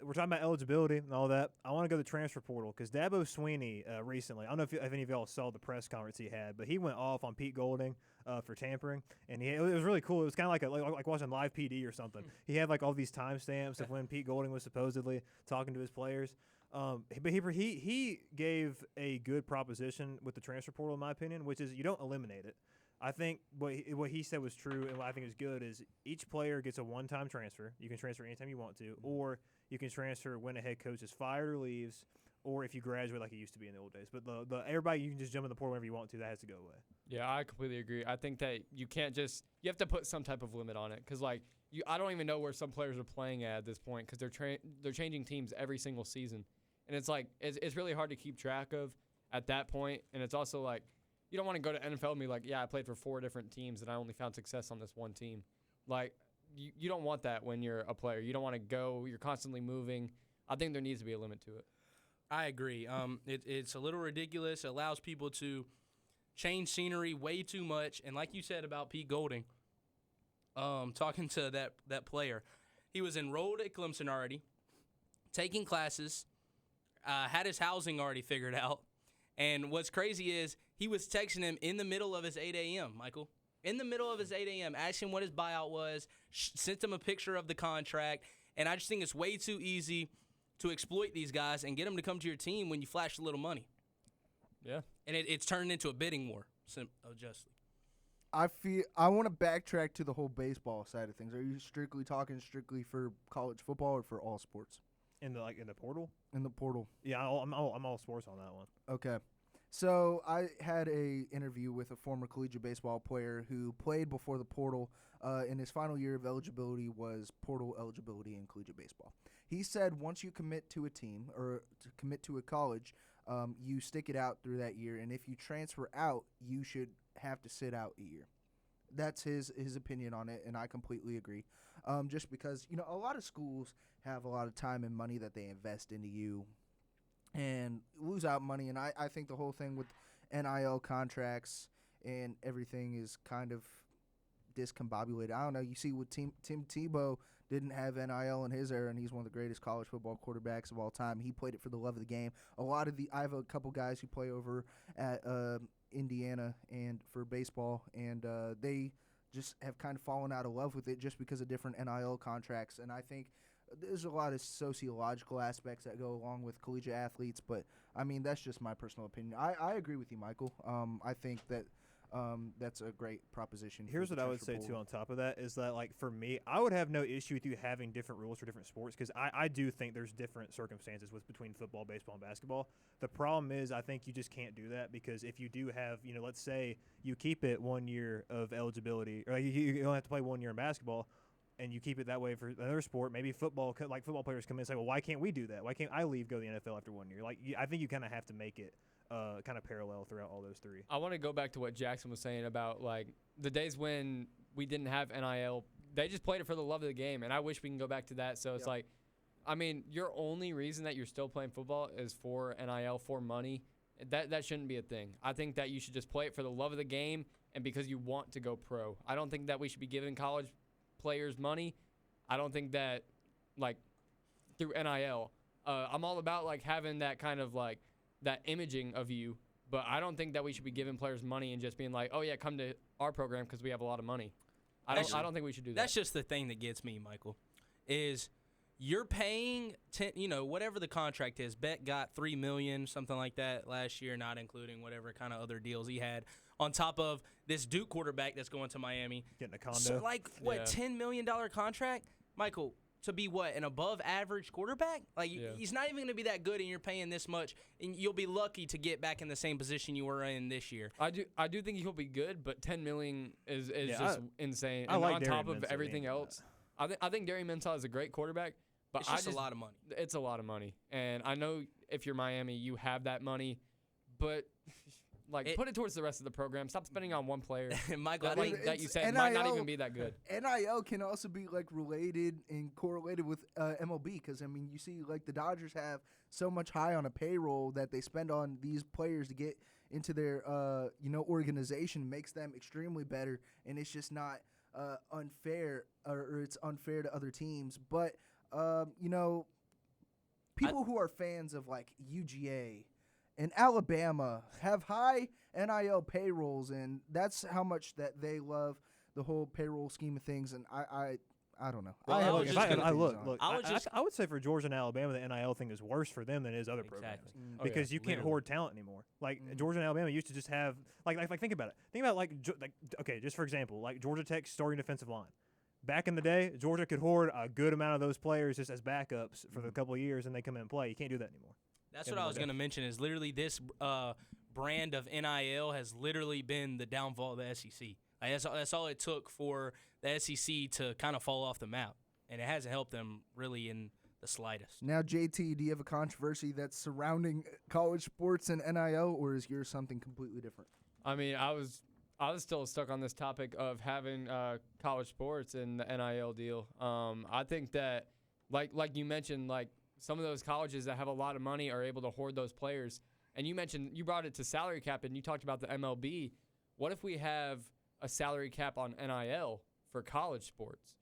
We're talking about eligibility and all that. I want to go to the transfer portal because Dabo Swinney recently, I don't know if any of y'all saw the press conference he had, but he went off on Pete Golding for tampering, and it was really cool. It was kind of like watching live PD or something. He had like all these timestamps of when Pete Golding was supposedly talking to his players. But he gave a good proposition with the transfer portal, in my opinion, which is you don't eliminate it. I think what he said was true, and what I think is good is each player gets a one-time transfer. You can transfer anytime you want to, or you can transfer when a head coach is fired or leaves, or if you graduate like it used to be in the old days. But the everybody, you can just jump in the portal whenever you want to. That has to go away. Yeah, I completely agree. I think that you can't just – you have to put some type of limit on it because, like, I don't even know where some players are playing at this point because they're changing teams every single season. And it's like it's really hard to keep track of at that point. And it's also like – you don't want to go to NFL and be like, yeah, I played for 4 different teams and I only found success on this one team. Like, you don't want that when you're a player. You don't want to go. You're constantly moving. I think there needs to be a limit to it. I agree. It's a little ridiculous. It allows people to change scenery way too much. And like you said about Pete Golding, talking to that player, he was enrolled at Clemson already, taking classes, had his housing already figured out. And what's crazy is he was texting him in the middle of his 8 a.m., Michael. In the middle of his 8 a.m., asking what his buyout was, sent him a picture of the contract. And I just think it's way too easy to exploit these guys and get them to come to your team when you flash a little money. Yeah. And it's turned into a bidding war, justly. I want to backtrack to the whole baseball side of things. Are you talking strictly for college football or for all sports? In the portal? In the portal. Yeah, I'm all sports on that one. Okay. So I had a interview with a former collegiate baseball player who played before the portal, and his final year of eligibility was portal eligibility in collegiate baseball. He said once you commit to a team or to commit to a college, you stick it out through that year, and if you transfer out, you should have to sit out a year. That's his opinion on it, and I completely agree. Just because, you know, a lot of schools have a lot of time and money that they invest into you and lose out money. And I think the whole thing with NIL contracts and everything is kind of discombobulated. I don't know. You see what Tim Tebow didn't have NIL in his era, and he's one of the greatest college football quarterbacks of all time. He played it for the love of the game. I have a couple guys who play over at Indiana and for baseball, and they just have kind of fallen out of love with it just because of different NIL contracts. And I think there's a lot of sociological aspects that go along with collegiate athletes, but I mean, that's just my personal opinion. I agree with you, Michael. I think that that's a great proposition. Here's what I would say too on top of that is that, like, for me, I would have no issue with you having different rules for different sports, because I do think there's different circumstances between football, baseball, and basketball. The problem is I think you just can't do that, because if you do have, you know, let's say you keep it 1 year of eligibility, or you only have to play 1 year in basketball, and you keep it that way for another sport, maybe football players come in and say, well, why can't we do that? Why can't I leave, go to the NFL after 1 year? Like, I think you kind of have to make it kind of parallel throughout all those three. I want to go back to what Jackson was saying about, like, the days when we didn't have NIL. They just played it for the love of the game, and I wish we can go back to that. So it's like, I mean, your only reason that you're still playing football is for NIL, for money. That shouldn't be a thing. I think that you should just play it for the love of the game and because you want to go pro. I don't think that we should be giving college players money. I don't think that, like, through NIL. I'm all about, like, having that kind of, like, that imaging of you, but I don't think that we should be giving players money and just being like, oh yeah, come to our program because we have a lot of money. I don't think we should do that. That's just the thing that gets me, Michael, is you're paying whatever the contract is. Bet got $3 million, something like that last year, not including whatever kind of other deals he had, on top of this Duke quarterback that's going to Miami. Getting a condo. So, like, $10 million contract? Michael, to be an above average quarterback? Like, he's not even going to be that good, and you're paying this much, and you'll be lucky to get back in the same position you were in this year. I do think he'll be good, but $10 million is just insane. I and like on Darian top of Mensah everything else, I think Darian Mensah is a great quarterback, but it's just a lot of money. It's a lot of money, and I know if you're Miami, you have that money, but put it towards the rest of the program. Stop spending on one player. Michael, that you said might not even be that good. NIL can also be, like, related and correlated with MLB, because, I mean, you see, like, the Dodgers have so much high on a payroll that they spend on these players to get into their, organization, makes them extremely better, and it's just not unfair, or it's unfair to other teams. But, people who are fans of, like, UGA and Alabama have high NIL payrolls, and that's how much that they love the whole payroll scheme of things. And I don't know. Well, I would say for Georgia and Alabama, the NIL thing is worse for them than it is other programs, because you can't hoard talent anymore. Like Georgia and Alabama used to just have like think about it. Think about okay, just for example, like Georgia Tech's starting defensive line. Back in the day, Georgia could hoard a good amount of those players just as backups for the couple of years, and they come in and play. You can't do that anymore. That's what I was going to mention, is literally this brand of NIL has literally been the downfall of the SEC. That's all it took for the SEC to kind of fall off the map, and it hasn't helped them really in the slightest. Now, JT, do you have a controversy that's surrounding college sports and NIL, or is yours something completely different? I mean, I was still stuck on this topic of having college sports and the NIL deal. I think that, like you mentioned, like, some of those colleges that have a lot of money are able to hoard those players. And you brought it to salary cap, and you talked about the MLB. What if we have a salary cap on NIL for college sports?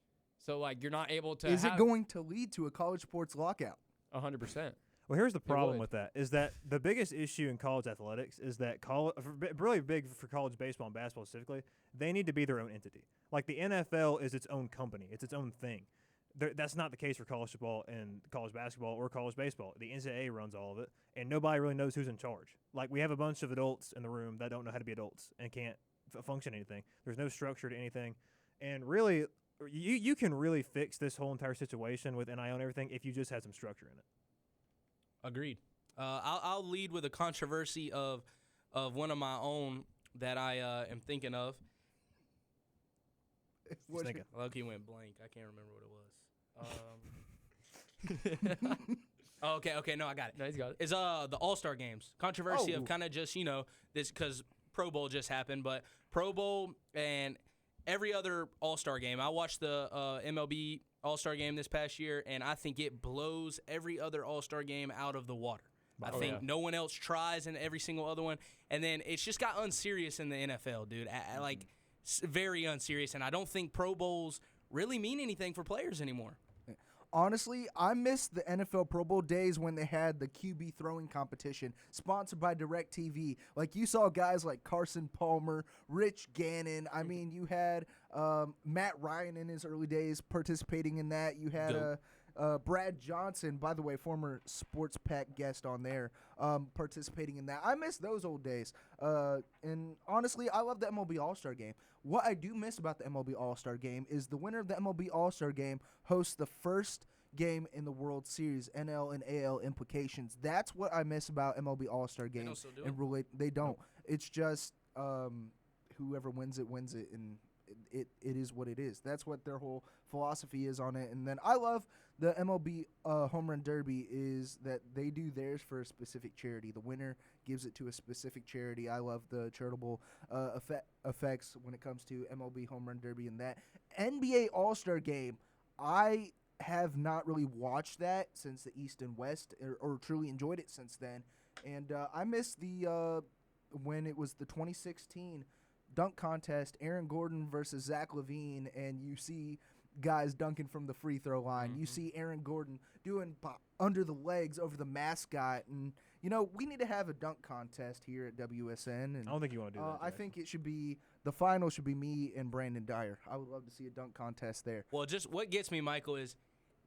So, like, you're not able to Is it going to lead to a college sports lockout? 100%. Well, here's the problem with that, is that the biggest issue in college athletics is that really big for college baseball and basketball specifically, they need to be their own entity. Like, the NFL is its own company. It's its own thing. That's not the case for college football and college basketball or college baseball. The NCAA runs all of it, and nobody really knows who's in charge. Like, we have a bunch of adults in the room that don't know how to be adults and can't function anything. There's no structure to anything. And really, you can really fix this whole entire situation with NIL and everything if you just had some structure in it. Agreed. I'll lead with a controversy of of one of my own that I am thinking of. Loki went blank. I can't remember what it was. Okay, no, I got it. No, he's got it. It's the All-Star games. Controversy of kind of just, this because Pro Bowl just happened, but Pro Bowl and every other All-Star game. I watched the MLB All-Star game this past year, and I think it blows every other All-Star game out of the water. I think no one else tries in every single other one. And then it's just got unserious in the NFL, dude. Very unserious. And I don't think Pro Bowls really mean anything for players anymore. Honestly, I miss the NFL Pro Bowl days when they had the QB throwing competition sponsored by DirecTV. Like, you saw guys like Carson Palmer, Rich Gannon. I mean, you had Matt Ryan in his early days participating in that. You had Brad Johnson, by the way, former Sports Pack guest on there, participating in that. I miss those old days. And honestly, I love the MLB All-Star Game. What I do miss about the MLB All-Star Game is the winner of the MLB All-Star Game hosts the first game in the World Series, NL and AL implications. That's what I miss about MLB All-Star Game. They don't. It's just whoever wins it, and it is what it is. That's what their whole philosophy is on it. And then I love the MLB Home Run Derby is that they do theirs for a specific charity. The winner gives it to a specific charity. I love the charitable effects when it comes to MLB Home Run Derby and that. NBA All-Star Game, I have not really watched that since the East and West or truly enjoyed it since then. And I miss the when it was the 2016 dunk contest, Aaron Gordon versus Zach LaVine, and you see guys dunking from the free throw line. You see Aaron Gordon doing under the legs over the mascot. And, we need to have a dunk contest here at WSN. And I don't think you want to do that, I think it should be the final should be me and Brandon Dyer. I would love to see a dunk contest there. Well, just what gets me, Michael, is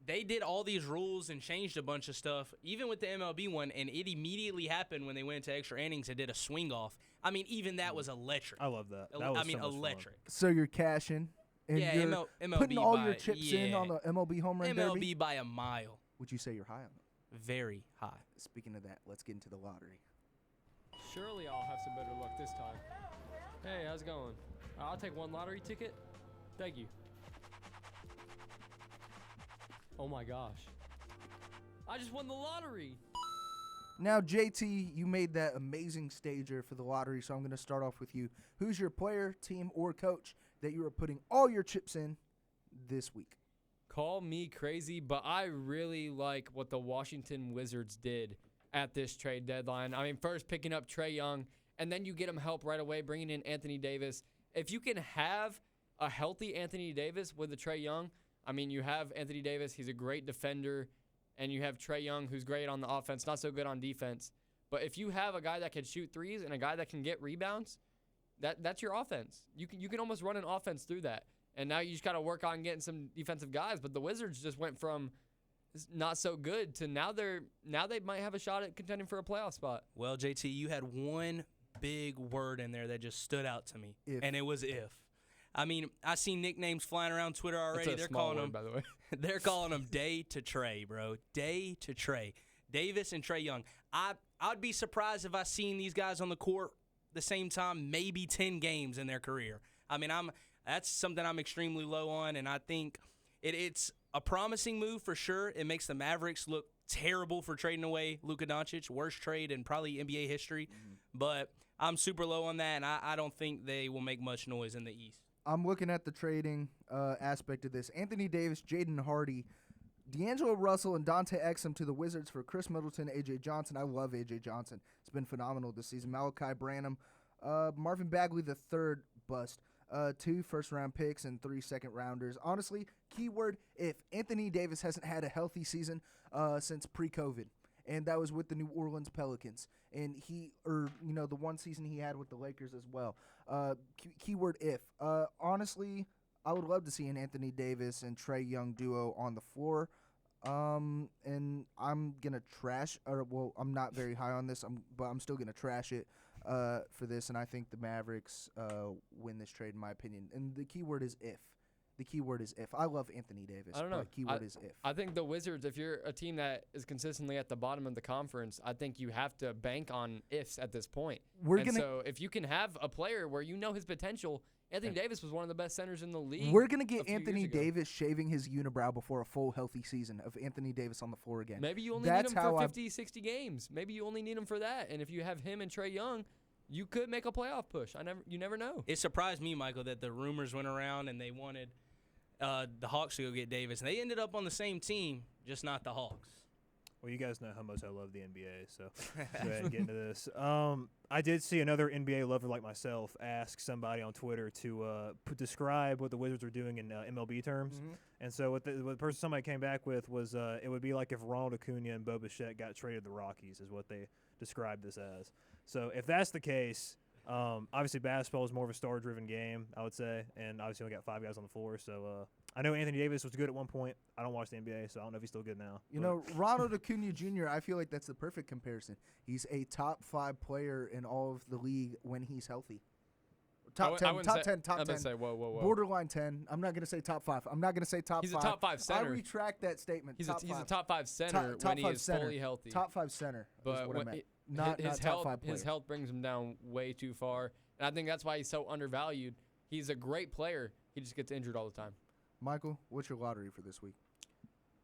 they did all these rules and changed a bunch of stuff, even with the MLB one, and it immediately happened when they went into extra innings and did a swing off. I mean, even that was electric. I love that. That was so much electric. fun. So you're cashing. And you're MLB putting all your chips in on the MLB Home Run Derby? MLB by a mile. Would you say you're high on it? Very high. Speaking of that, let's get into the lottery. Surely I'll have some better luck this time. Hey, how's it going? I'll take one lottery ticket. Thank you. Oh my gosh. I just won the lottery. Now, JT, you made that amazing stager for the lottery, so I'm going to start off with you. Who's your player, team, or coach that you are putting all your chips in this week? Call me crazy, but I really like what the Washington Wizards did at this trade deadline. I mean, first picking up Trae Young, and then you get him help right away, bringing in Anthony Davis. If you can have a healthy Anthony Davis with the Trae Young, I mean, you have Anthony Davis, he's a great defender, and you have Trae Young, who's great on the offense, not so good on defense. But if you have a guy that can shoot threes and a guy that can get rebounds, that's your offense. You can almost run an offense through that. And now you just got to work on getting some defensive guys. But the Wizards just went from not so good to now they might have a shot at contending for a playoff spot. Well, JT, you had one big word in there that just stood out to me, and it was if. I mean, I seen nicknames flying around Twitter already. They're calling them, by the way. They're calling them Day to Trae, bro. Day to Trae. Davis and Trae Young. I'd be surprised if I seen these guys on the court the same time, maybe 10 games in their career. I mean, that's something I'm extremely low on, and I think it's a promising move for sure. It makes the Mavericks look terrible for trading away Luka Doncic, worst trade in probably NBA history. But I'm super low on that, and I don't think they will make much noise in the East. I'm looking at the trading aspect of this. Anthony Davis, Jaden Hardy, D'Angelo Russell, and Dante Exum to the Wizards for Chris Middleton, A.J. Johnson. I love A.J. Johnson. It's been phenomenal this season. Malachi Branham, Marvin Bagley the third bust. 2 first-round picks and 3 second-rounders. Honestly, keyword, if Anthony Davis hasn't had a healthy season since pre-COVID, and that was with the New Orleans Pelicans, and the one season he had with the Lakers as well. Keyword, if. Honestly, I would love to see an Anthony Davis and Trae Young duo on the floor. And I'm going to I'm not very high on this, but I'm still going to trash it for this, and I think the Mavericks win this trade, in my opinion. And the key word is if. The key word is if. I love Anthony Davis. I don't know. But keyword is if. I think the Wizards, if you're a team that is consistently at the bottom of the conference, I think you have to bank on ifs at this point. So if you can have a player where you know his potential, Anthony Davis was one of the best centers in the league. We're going to get Anthony Davis shaving his unibrow before a full healthy season of Anthony Davis on the floor again. Maybe you only need him for 50, 60 games. Maybe you only need him for that. And if you have him and Trae Young, you could make a playoff push. You never know. It surprised me, Michael, that the rumors went around and they wanted the Hawks to go get Davis. And they ended up on the same team, just not the Hawks. Well, you guys know how much I love the NBA, so go ahead and get into this. I did see another NBA lover like myself ask somebody on Twitter to describe what the Wizards are doing in MLB terms. Mm-hmm. And so what the person somebody came back with was it would be like if Ronald Acuna and Bo Bichette got traded to the Rockies is what they described this as. So if that's the case, obviously basketball is more of a star-driven game, I would say, and obviously we got 5 guys on the floor. So I know Anthony Davis was good at one point. I don't watch the NBA, so I don't know if he's still good now. You know, Ronald Acuna Jr., I feel like that's the perfect comparison. He's a top 5 player in all of the league when he's healthy. Top 10. Say, whoa. Borderline 10. I'm not going to say top 5. I'm not going to say top 5. He's a top 5 center. I retract that statement. He's a top 5 center when he is fully healthy. Top 5 center is what I meant. Not his top health, 5 player. His health brings him down way too far. And I think that's why he's so undervalued. He's a great player. He just gets injured all the time. Michael, what's your lottery for this week?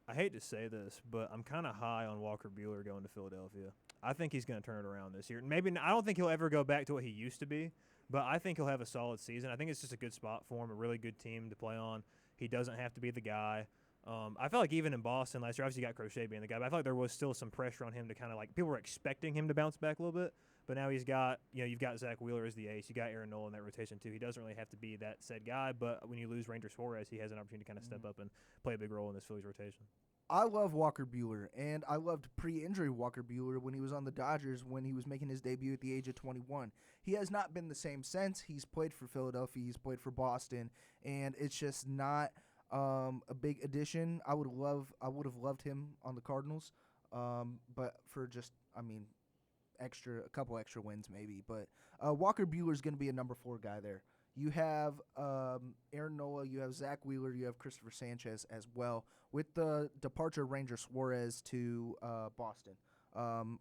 I hate to say this, but I'm kind of high on Walker Buehler going to Philadelphia. I think he's going to turn it around this year. I don't think he'll ever go back to what he used to be, but I think he'll have a solid season. I think it's just a good spot for him, a really good team to play on. He doesn't have to be the guy. I feel like even in Boston last year, obviously you got Crochet being the guy, but I feel like there was still some pressure on him to kind of like people were expecting him to bounce back a little bit. But now he's got, you've got Zach Wheeler as the ace. You got Aaron Nola in that rotation too. He doesn't really have to be that said guy, but when you lose Ranger Suarez, he has an opportunity to kind of step up and play a big role in this Phillies rotation. I love Walker Buehler, and I loved pre-injury Walker Buehler when he was on the Dodgers when he was making his debut at the age of 21. He has not been the same since. He's played for Philadelphia. He's played for Boston, and it's just not a big addition. I would have loved him on the Cardinals, but for just, a couple extra wins maybe. But Walker Buehler is going to be a number 4 guy there. You have Aaron Nola, you have Zach Wheeler, you have Christopher Sanchez as well, with the departure of Ranger Suarez to Boston.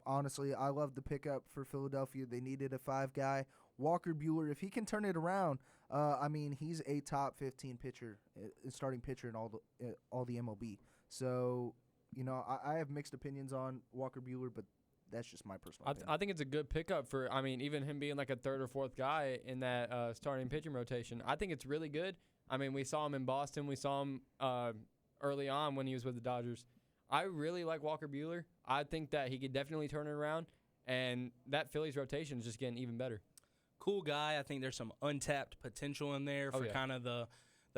Honestly, I love the pickup for Philadelphia. They needed a 5 guy. Walker Buehler, if he can turn it around, he's a top 15 pitcher, starting pitcher in all the MLB. So, I have mixed opinions on Walker Buehler, but that's just my personal opinion. I think it's a good pickup for, even him being like a 3rd or 4th guy in that starting pitching rotation. I think it's really good. We saw him in Boston. We saw him early on when he was with the Dodgers. I really like Walker Buehler. I think that he could definitely turn it around, and that Phillies rotation is just getting even better. Cool guy. I think there's some untapped potential in there for kind of the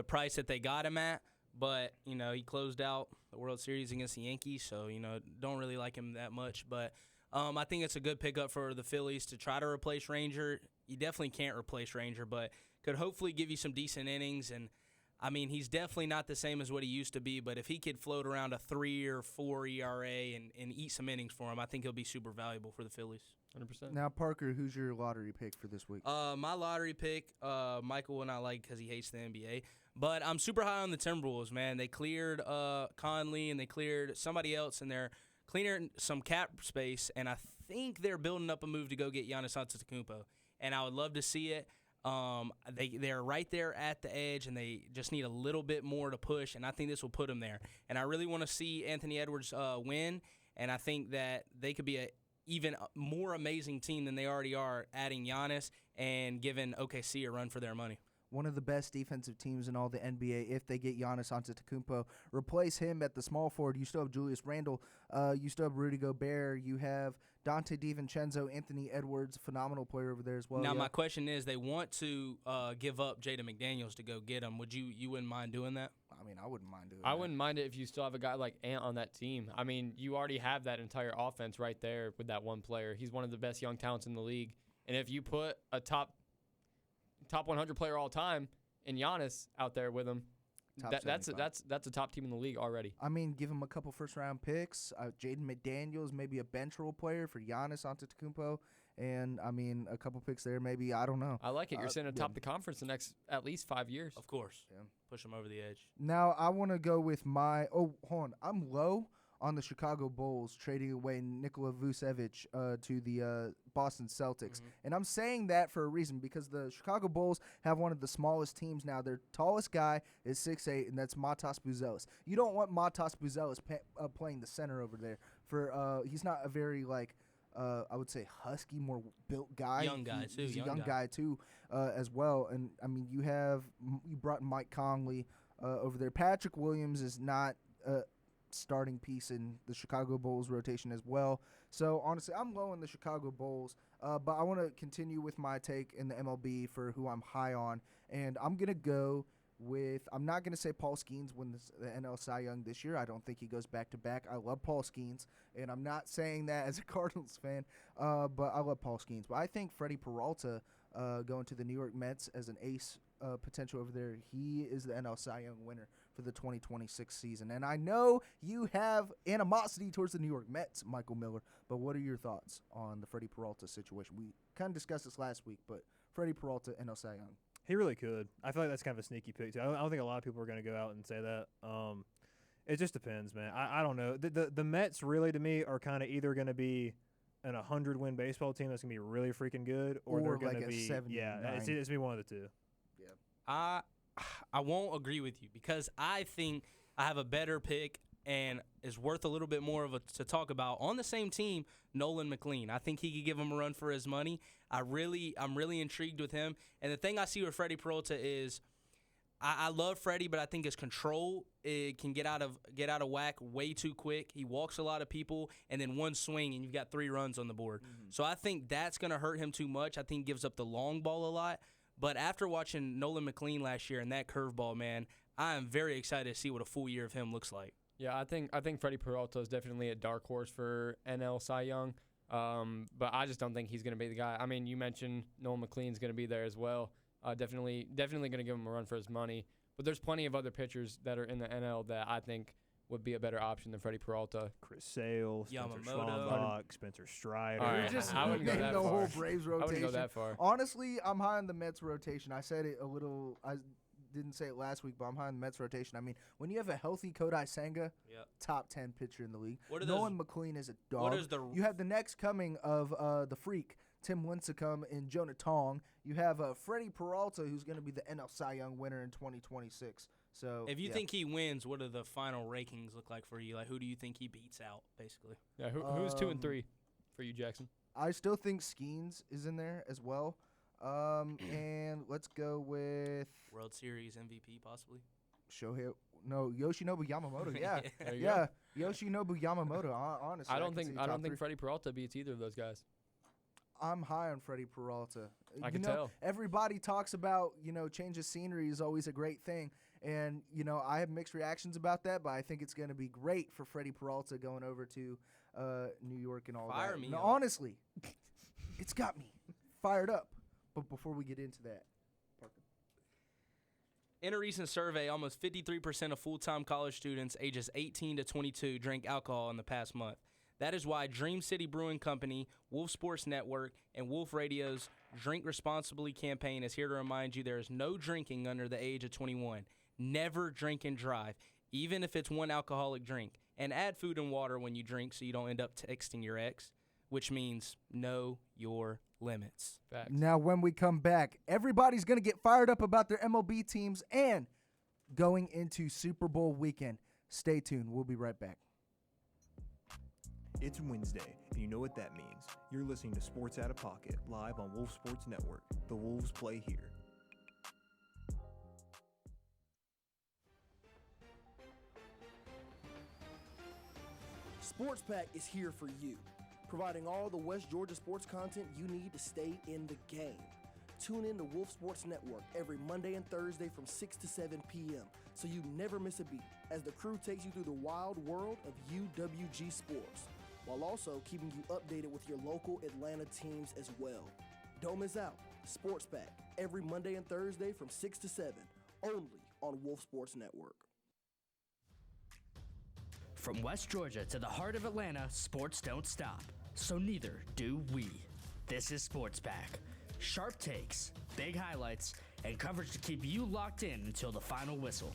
price that they got him at. But, he closed out the World Series against the Yankees, so, don't really like him that much. But I think it's a good pickup for the Phillies to try to replace Ranger. You definitely can't replace Ranger, but could hopefully give you some decent innings. And, he's definitely not the same as what he used to be, but if he could float around a 3 or 4 ERA and eat some innings for him, I think he'll be super valuable for the Phillies. 100%. Now, Parker, who's your lottery pick for this week? My lottery pick, Michael will not like because he hates the NBA, but I'm super high on the Timberwolves, man. They cleared Conley and they cleared somebody else, and they're clearing some cap space, and I think they're building up a move to go get Giannis Antetokounmpo, and I would love to see it. They're right there at the edge, and they just need a little bit more to push, and I think this will put them there. And I really want to see Anthony Edwards win, and I think that they could be a even more amazing team than they already are, adding Giannis and giving OKC a run for their money. One of the best defensive teams in all the NBA if they get Giannis Antetokounmpo. Replace him at the small forward. You still have Julius Randle. You still have Rudy Gobert. You have Dante DiVincenzo, Anthony Edwards, phenomenal player over there as well. Now, my question is, they want to give up Jaden McDaniels to go get him. You wouldn't mind doing that? I wouldn't mind doing that. I wouldn't mind it if you still have a guy like Ant on that team. You already have that entire offense right there with that one player. He's one of the best young talents in the league. And if you put a top 100 player all time in Giannis out there with him, that's a top team in the league already. Give him a couple first-round picks, Jaden McDaniels, maybe a bench role player for Giannis Antetokounmpo, And, I mean, a couple picks there, maybe. I don't know. I like it. You're sitting yeah. atop the conference the next at least 5 years. Of course. Yeah. Push them over the edge. Now, I want to go with my – hold on. I'm low on the Chicago Bulls trading away Nikola Vucevic to the Boston Celtics. And I'm saying that for a reason because the Chicago Bulls have one of the smallest teams now. Their tallest guy is 6'8", and that's Matas Buzelis. You don't want Matas Buzelis playing the center over there. He's not a very, I would say husky, more built guy. Young guy, too. He's a young guy, too, as well. And, I mean, you brought Mike Conley over there. Patrick Williams is not starting piece in the Chicago Bulls rotation as well. So, honestly, I'm low on the Chicago Bulls, but I want to continue with my take in the MLB for who I'm high on. And I'm going to go with – I'm not going to say Paul Skeens wins the NL Cy Young this year. I don't think he goes back-to-back. I love Paul Skeens, and I'm not saying that as a Cardinals fan, but I love Paul Skeens. But I think Freddie Peralta going to the New York Mets as an ace potential over there, he is the NL Cy Young winner for the 2026 season. And I know you have animosity towards the New York Mets, Michael Miller, but what are your thoughts on the Freddie Peralta situation? We kind of discussed this last week, but Freddie Peralta, NL Cy Young. He really could. I feel like that's kind of a sneaky pick, too. I don't think a lot of people are going to go out and say that. It just depends, man. I don't know. The Mets really, to me, are kind of either going to be an 100-win baseball team that's going to be really freaking good, or they're going to be – it's going to be one of the two. Yeah. I won't agree with you because I think I have a better pick and is worth a little bit more to talk about. On the same team, Nolan McLean. I think he could give him a run for his money. I'm really intrigued with him. And the thing I see with Freddie Peralta is I love Freddie, but I think his control can get out of whack way too quick. He walks a lot of people, and then one swing, and you've got 3 runs on the board. So I think that's going to hurt him too much. I think he gives up the long ball a lot. But after watching Nolan McLean last year and that curveball, man, I am very excited to see what a full year of him looks like. Yeah, I think Freddie Peralta is definitely a dark horse for NL Cy Young, but I just don't think he's going to be the guy. I mean, you mentioned Nolan McLean's going to be there as well. Definitely going to give him a run for his money. But there's plenty of other pitchers that are in the NL that I think would be a better option than Freddie Peralta. Chris Sale, Spencer Yamamoto. Schwambach, Spencer Strider. All right, I wouldn't go that the far. whole Braves rotation. I wouldn't go that far. Honestly, I'm high on the Mets rotation. I said it a little. I didn't say it last week, but I'm high on the Mets rotation. I mean, when you have a healthy Kodai Senga, top 10 pitcher in the league. Nolan McLean is a dog. You have the next coming of the freak, Tim Lincecum and Jonah Tong. You have Freddie Peralta, who's going to be the NL Cy Young winner in 2026. So if you think he wins, what do the final rankings look like for you? Like, who do you think he beats out, basically? Yeah, who's 2 and 3 for you, Jackson? I still think Skeens is in there as well. And let's go with World Series MVP, possibly. Yoshinobu Yamamoto. Yeah, yeah, Yoshinobu Yamamoto. Honestly, I don't think Freddie Peralta beats either of those guys. I'm high on Freddie Peralta. I can tell. Everybody talks about change of scenery is always a great thing. And, I have mixed reactions about that, but I think it's going to be great for Freddie Peralta going over to New York and all Fire that. me Now, up. honestly, it's got me fired up. But before we get into that, Parker. In a recent survey, almost 53% of full-time college students ages 18 to 22 drank alcohol in the past month. That is why Dream City Brewing Company, Wolf Sports Network, and Wolf Radio's Drink Responsibly campaign is here to remind you there is no drinking under the age of 21. Never drink and drive, even if it's one alcoholic drink. And add food and water when you drink so you don't end up texting your ex, which means know your limits. Facts. Now, when we come back, everybody's going to get fired up about their MLB teams and going into Super Bowl weekend. Stay tuned. We'll be right back. It's Wednesday, and you know what that means. You're listening to Sports Out of Pocket, live on Wolf Sports Network. The Wolves play here. Sports Pack is here for you, providing all the West Georgia sports content you need to stay in the game. Tune in to Wolf Sports Network every Monday and Thursday from 6 to 7 p.m. so you never miss a beat as the crew takes you through the wild world of UWG sports, while also keeping you updated with your local Atlanta teams as well. Don't miss out. Sports Pack every Monday and Thursday from 6 to 7, only on Wolf Sports Network. From West Georgia to the heart of Atlanta, sports don't stop. So neither do we. This is Sports Pack. Sharp takes, big highlights, and coverage to keep you locked in until the final whistle.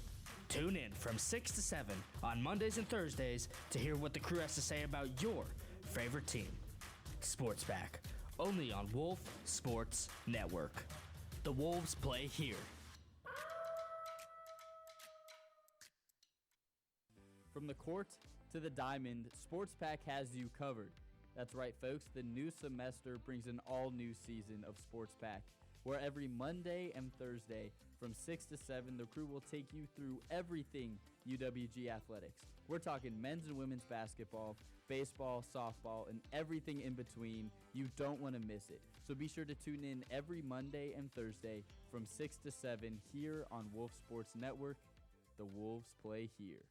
Tune in from 6 to 7 on Mondays and Thursdays to hear what the crew has to say about your favorite team. Sports Pack, only on Wolf Sports Network. The Wolves play here. From the court to the diamond, Sports Pack has you covered. That's right, folks. The new semester brings an all-new season of Sports Pack, where every Monday and Thursday from 6 to 7, the crew will take you through everything UWG athletics. We're talking men's and women's basketball, baseball, softball, and everything in between. You don't want to miss it. So be sure to tune in every Monday and Thursday from 6 to 7 here on Wolf Sports Network. The Wolves play here.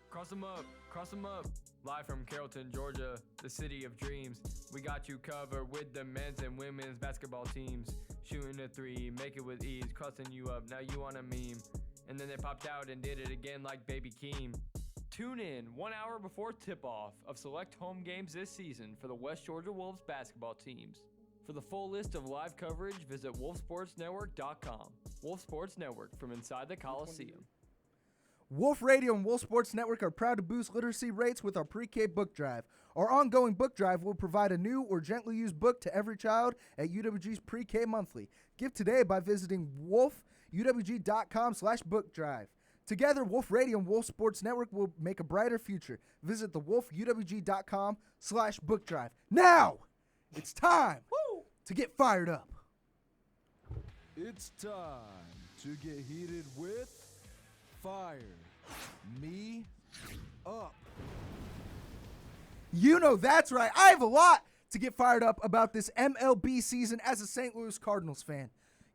Cross them up, cross them up. Live from Carrollton, Georgia, the city of dreams. We got you covered with the men's and women's basketball teams. Shooting a three, make it with ease, crossing you up, now you on a meme. And then they popped out and did it again like Baby Keem. Tune in 1 hour before tip-off of select home games this season for the West Georgia Wolves basketball teams. For the full list of live coverage, visit wolfsportsnetwork.com. Wolf Sports Network from inside the Coliseum. Wolf Radio and Wolf Sports Network are proud to boost literacy rates with our pre-K book drive. Our ongoing book drive will provide a new or gently used book to every child at UWG's pre-K monthly. Give today by visiting wolfuwg.com/book drive. Together, Wolf Radio and Wolf Sports Network will make a brighter future. Visit the wolfuwg.com/book drive. Now, it's time to get fired up. It's time to get heated with Fire Me Up. You know that's right. I have a lot to get fired up about this MLB season as a St. Louis Cardinals fan.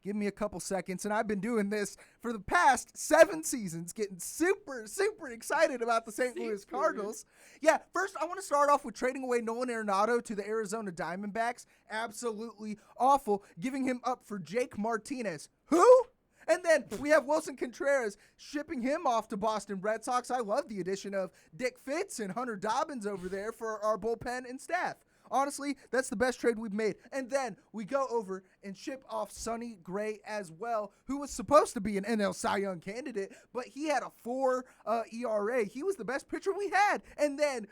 Give me a couple seconds, and I've been doing this for the past 7 seasons, getting super, super excited about the St. Louis Cardinals. Yeah, first I want to start off with trading away Nolan Arenado to the Arizona Diamondbacks. Absolutely awful. Giving him up for Jake Martinez. Who? And then we have Wilson Contreras shipping him off to Boston Red Sox. I love the addition of Dick Fitz and Hunter Dobbins over there for our bullpen and staff. Honestly, that's the best trade we've made. And then we go over and ship off Sonny Gray as well, who was supposed to be an NL Cy Young candidate, but he had a 4 ERA. He was the best pitcher we had. And then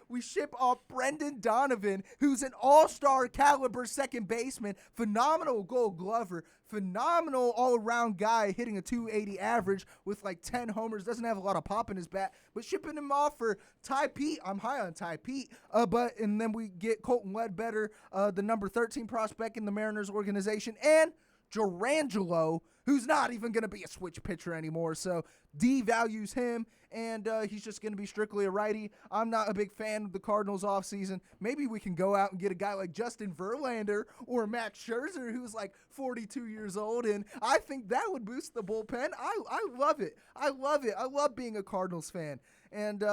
we ship off Brendan Donovan, who's an all-star caliber second baseman, phenomenal Gold Glover, phenomenal all-around guy hitting a 280 average with like 10 homers, doesn't have a lot of pop in his bat, but shipping him off for Ty Pete. I'm high on Ty Pete. And then we get Colton Ledbetter, the number 13 prospect in the Mariners organization, and Durangelo, who's not even going to be a switch pitcher anymore, so devalues him, and he's just going to be strictly a righty. I'm not a big fan of the Cardinals offseason. Maybe we can go out and get a guy like Justin Verlander or Max Scherzer, who's like 42 years old, and I think that would boost the bullpen. I love it. I love it. I love being a Cardinals fan. And,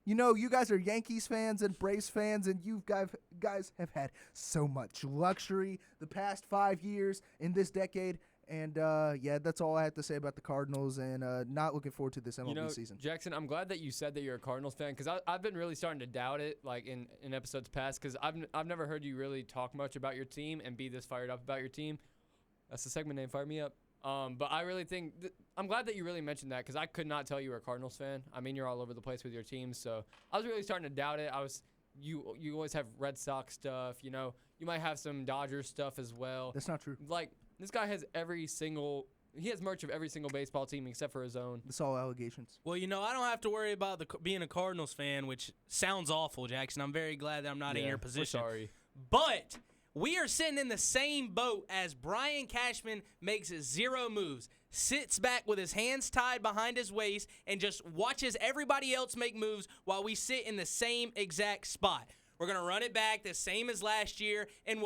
you guys are Yankees fans and Braves fans, and you guys have had so much luxury the past 5 years in this decade. And, that's all I have to say about the Cardinals, and not looking forward to this MLB season. Jackson, I'm glad that you said that you're a Cardinals fan, because I've been really starting to doubt it, like in episodes past, because I've never heard you really talk much about your team and be this fired up about your team. That's the segment name, Fire Me Up. But I really think I'm glad that you really mentioned that, because I could not tell you were a Cardinals fan. I mean, you're all over the place with your teams, so I was really starting to doubt it. You always have Red Sox stuff, you might have some Dodgers stuff as well. That's not true. Like, this guy has he has merch of every single baseball team except for his own. That's all allegations. Well, I don't have to worry about being a Cardinals fan, which sounds awful, Jackson. I'm very glad that I'm not in your position. We're sorry. But we are sitting in the same boat as Brian Cashman makes 0 moves, sits back with his hands tied behind his waist, and just watches everybody else make moves while we sit in the same exact spot. We're going to run it back the same as last year and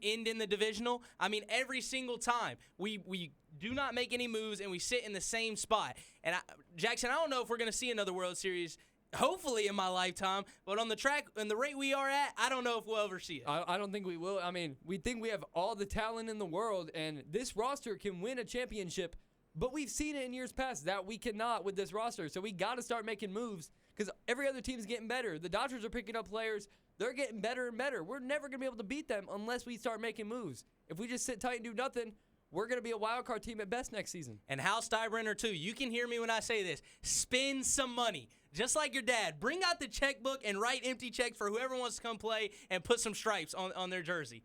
end in the divisional? I mean, every single time. We do not make any moves, and we sit in the same spot. And, Jackson, I don't know if we're going to see another World Series, hopefully in my lifetime, but on the track and the rate we are at, I don't know if we'll ever see it. I don't think we will. I mean, we think we have all the talent in the world, and this roster can win a championship, but we've seen it in years past that we cannot with this roster. So we got to start making moves, because every other team's getting better. The Dodgers are picking up players They're getting better and better. We're never going to be able to beat them unless we start making moves. If we just sit tight and do nothing, we're going to be a wild card team at best next season. And Hal Steinbrenner, too. You can hear me when I say this. Spend some money. Just like your dad. Bring out the checkbook and write empty checks for whoever wants to come play and put some stripes on their jersey.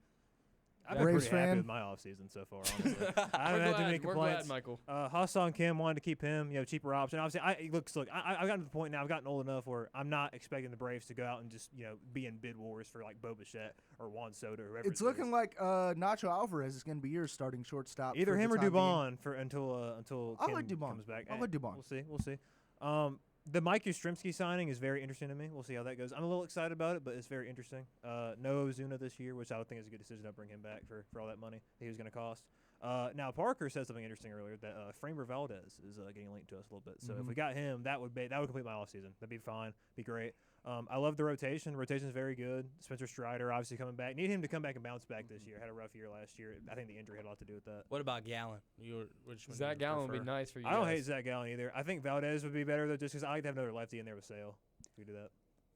I've been pretty happy with my offseason so far, honestly. I haven't had too many complaints. We're glad, Michael. Hassan Kim wanted to keep him, cheaper option. Obviously, I've gotten to the point now, I've gotten old enough where I'm not expecting the Braves to go out and just, be in bid wars for like Bo Bichette or Juan Soto or whoever. It's looking like Nacho Alvarez is going to be your starting shortstop. Either him or Dubon until I Kim like Dubon. comes back. I like Dubon. We'll see. The Mike Yastrzemski signing is very interesting to me. We'll see how that goes. I'm a little excited about it, but it's very interesting. No Ozuna this year, which I would think is a good decision to bring him back for all that money that he was going to cost. Now, Parker said something interesting earlier that Framber Valdez is getting linked to us a little bit. So if we got him, that would complete my offseason. That'd be fine. Be great. I love the rotation. Rotation is very good. Spencer Strider obviously coming back. Need him to come back and bounce back this year. Had a rough year last year. I think the injury had a lot to do with that. What about Gallen? Zach Gallen would be nice for you. I don't hate Zach Gallen either. I think Valdez would be better though, just because I like to have another lefty in there with Sale. If we do that.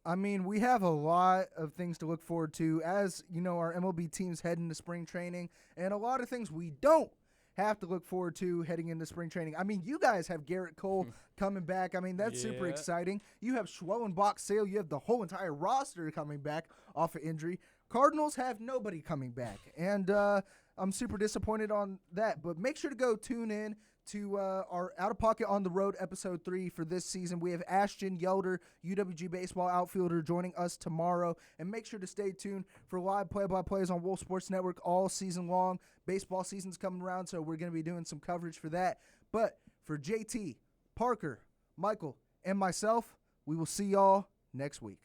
I mean, we have a lot of things to look forward to as, our MLB teams head into spring training, and a lot of things we don't have to look forward to heading into spring training. I mean, you guys have Garrett Cole coming back. I mean, that's super exciting. You have Schwellenbach, Sale. You have the whole entire roster coming back off of injury. Cardinals have nobody coming back, and I'm super disappointed on that. But make sure to go tune in to our Out of Pocket on the Road episode 3 for this season. We have Ashton Yelder, UWG baseball outfielder, joining us tomorrow. And make sure to stay tuned for live play-by-plays on Wolf Sports Network all season long. Baseball season's coming around, so we're going to be doing some coverage for that. But for JT, Parker, Michael, and myself, we will see y'all next week.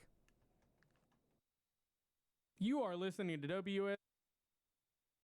You are listening to WS.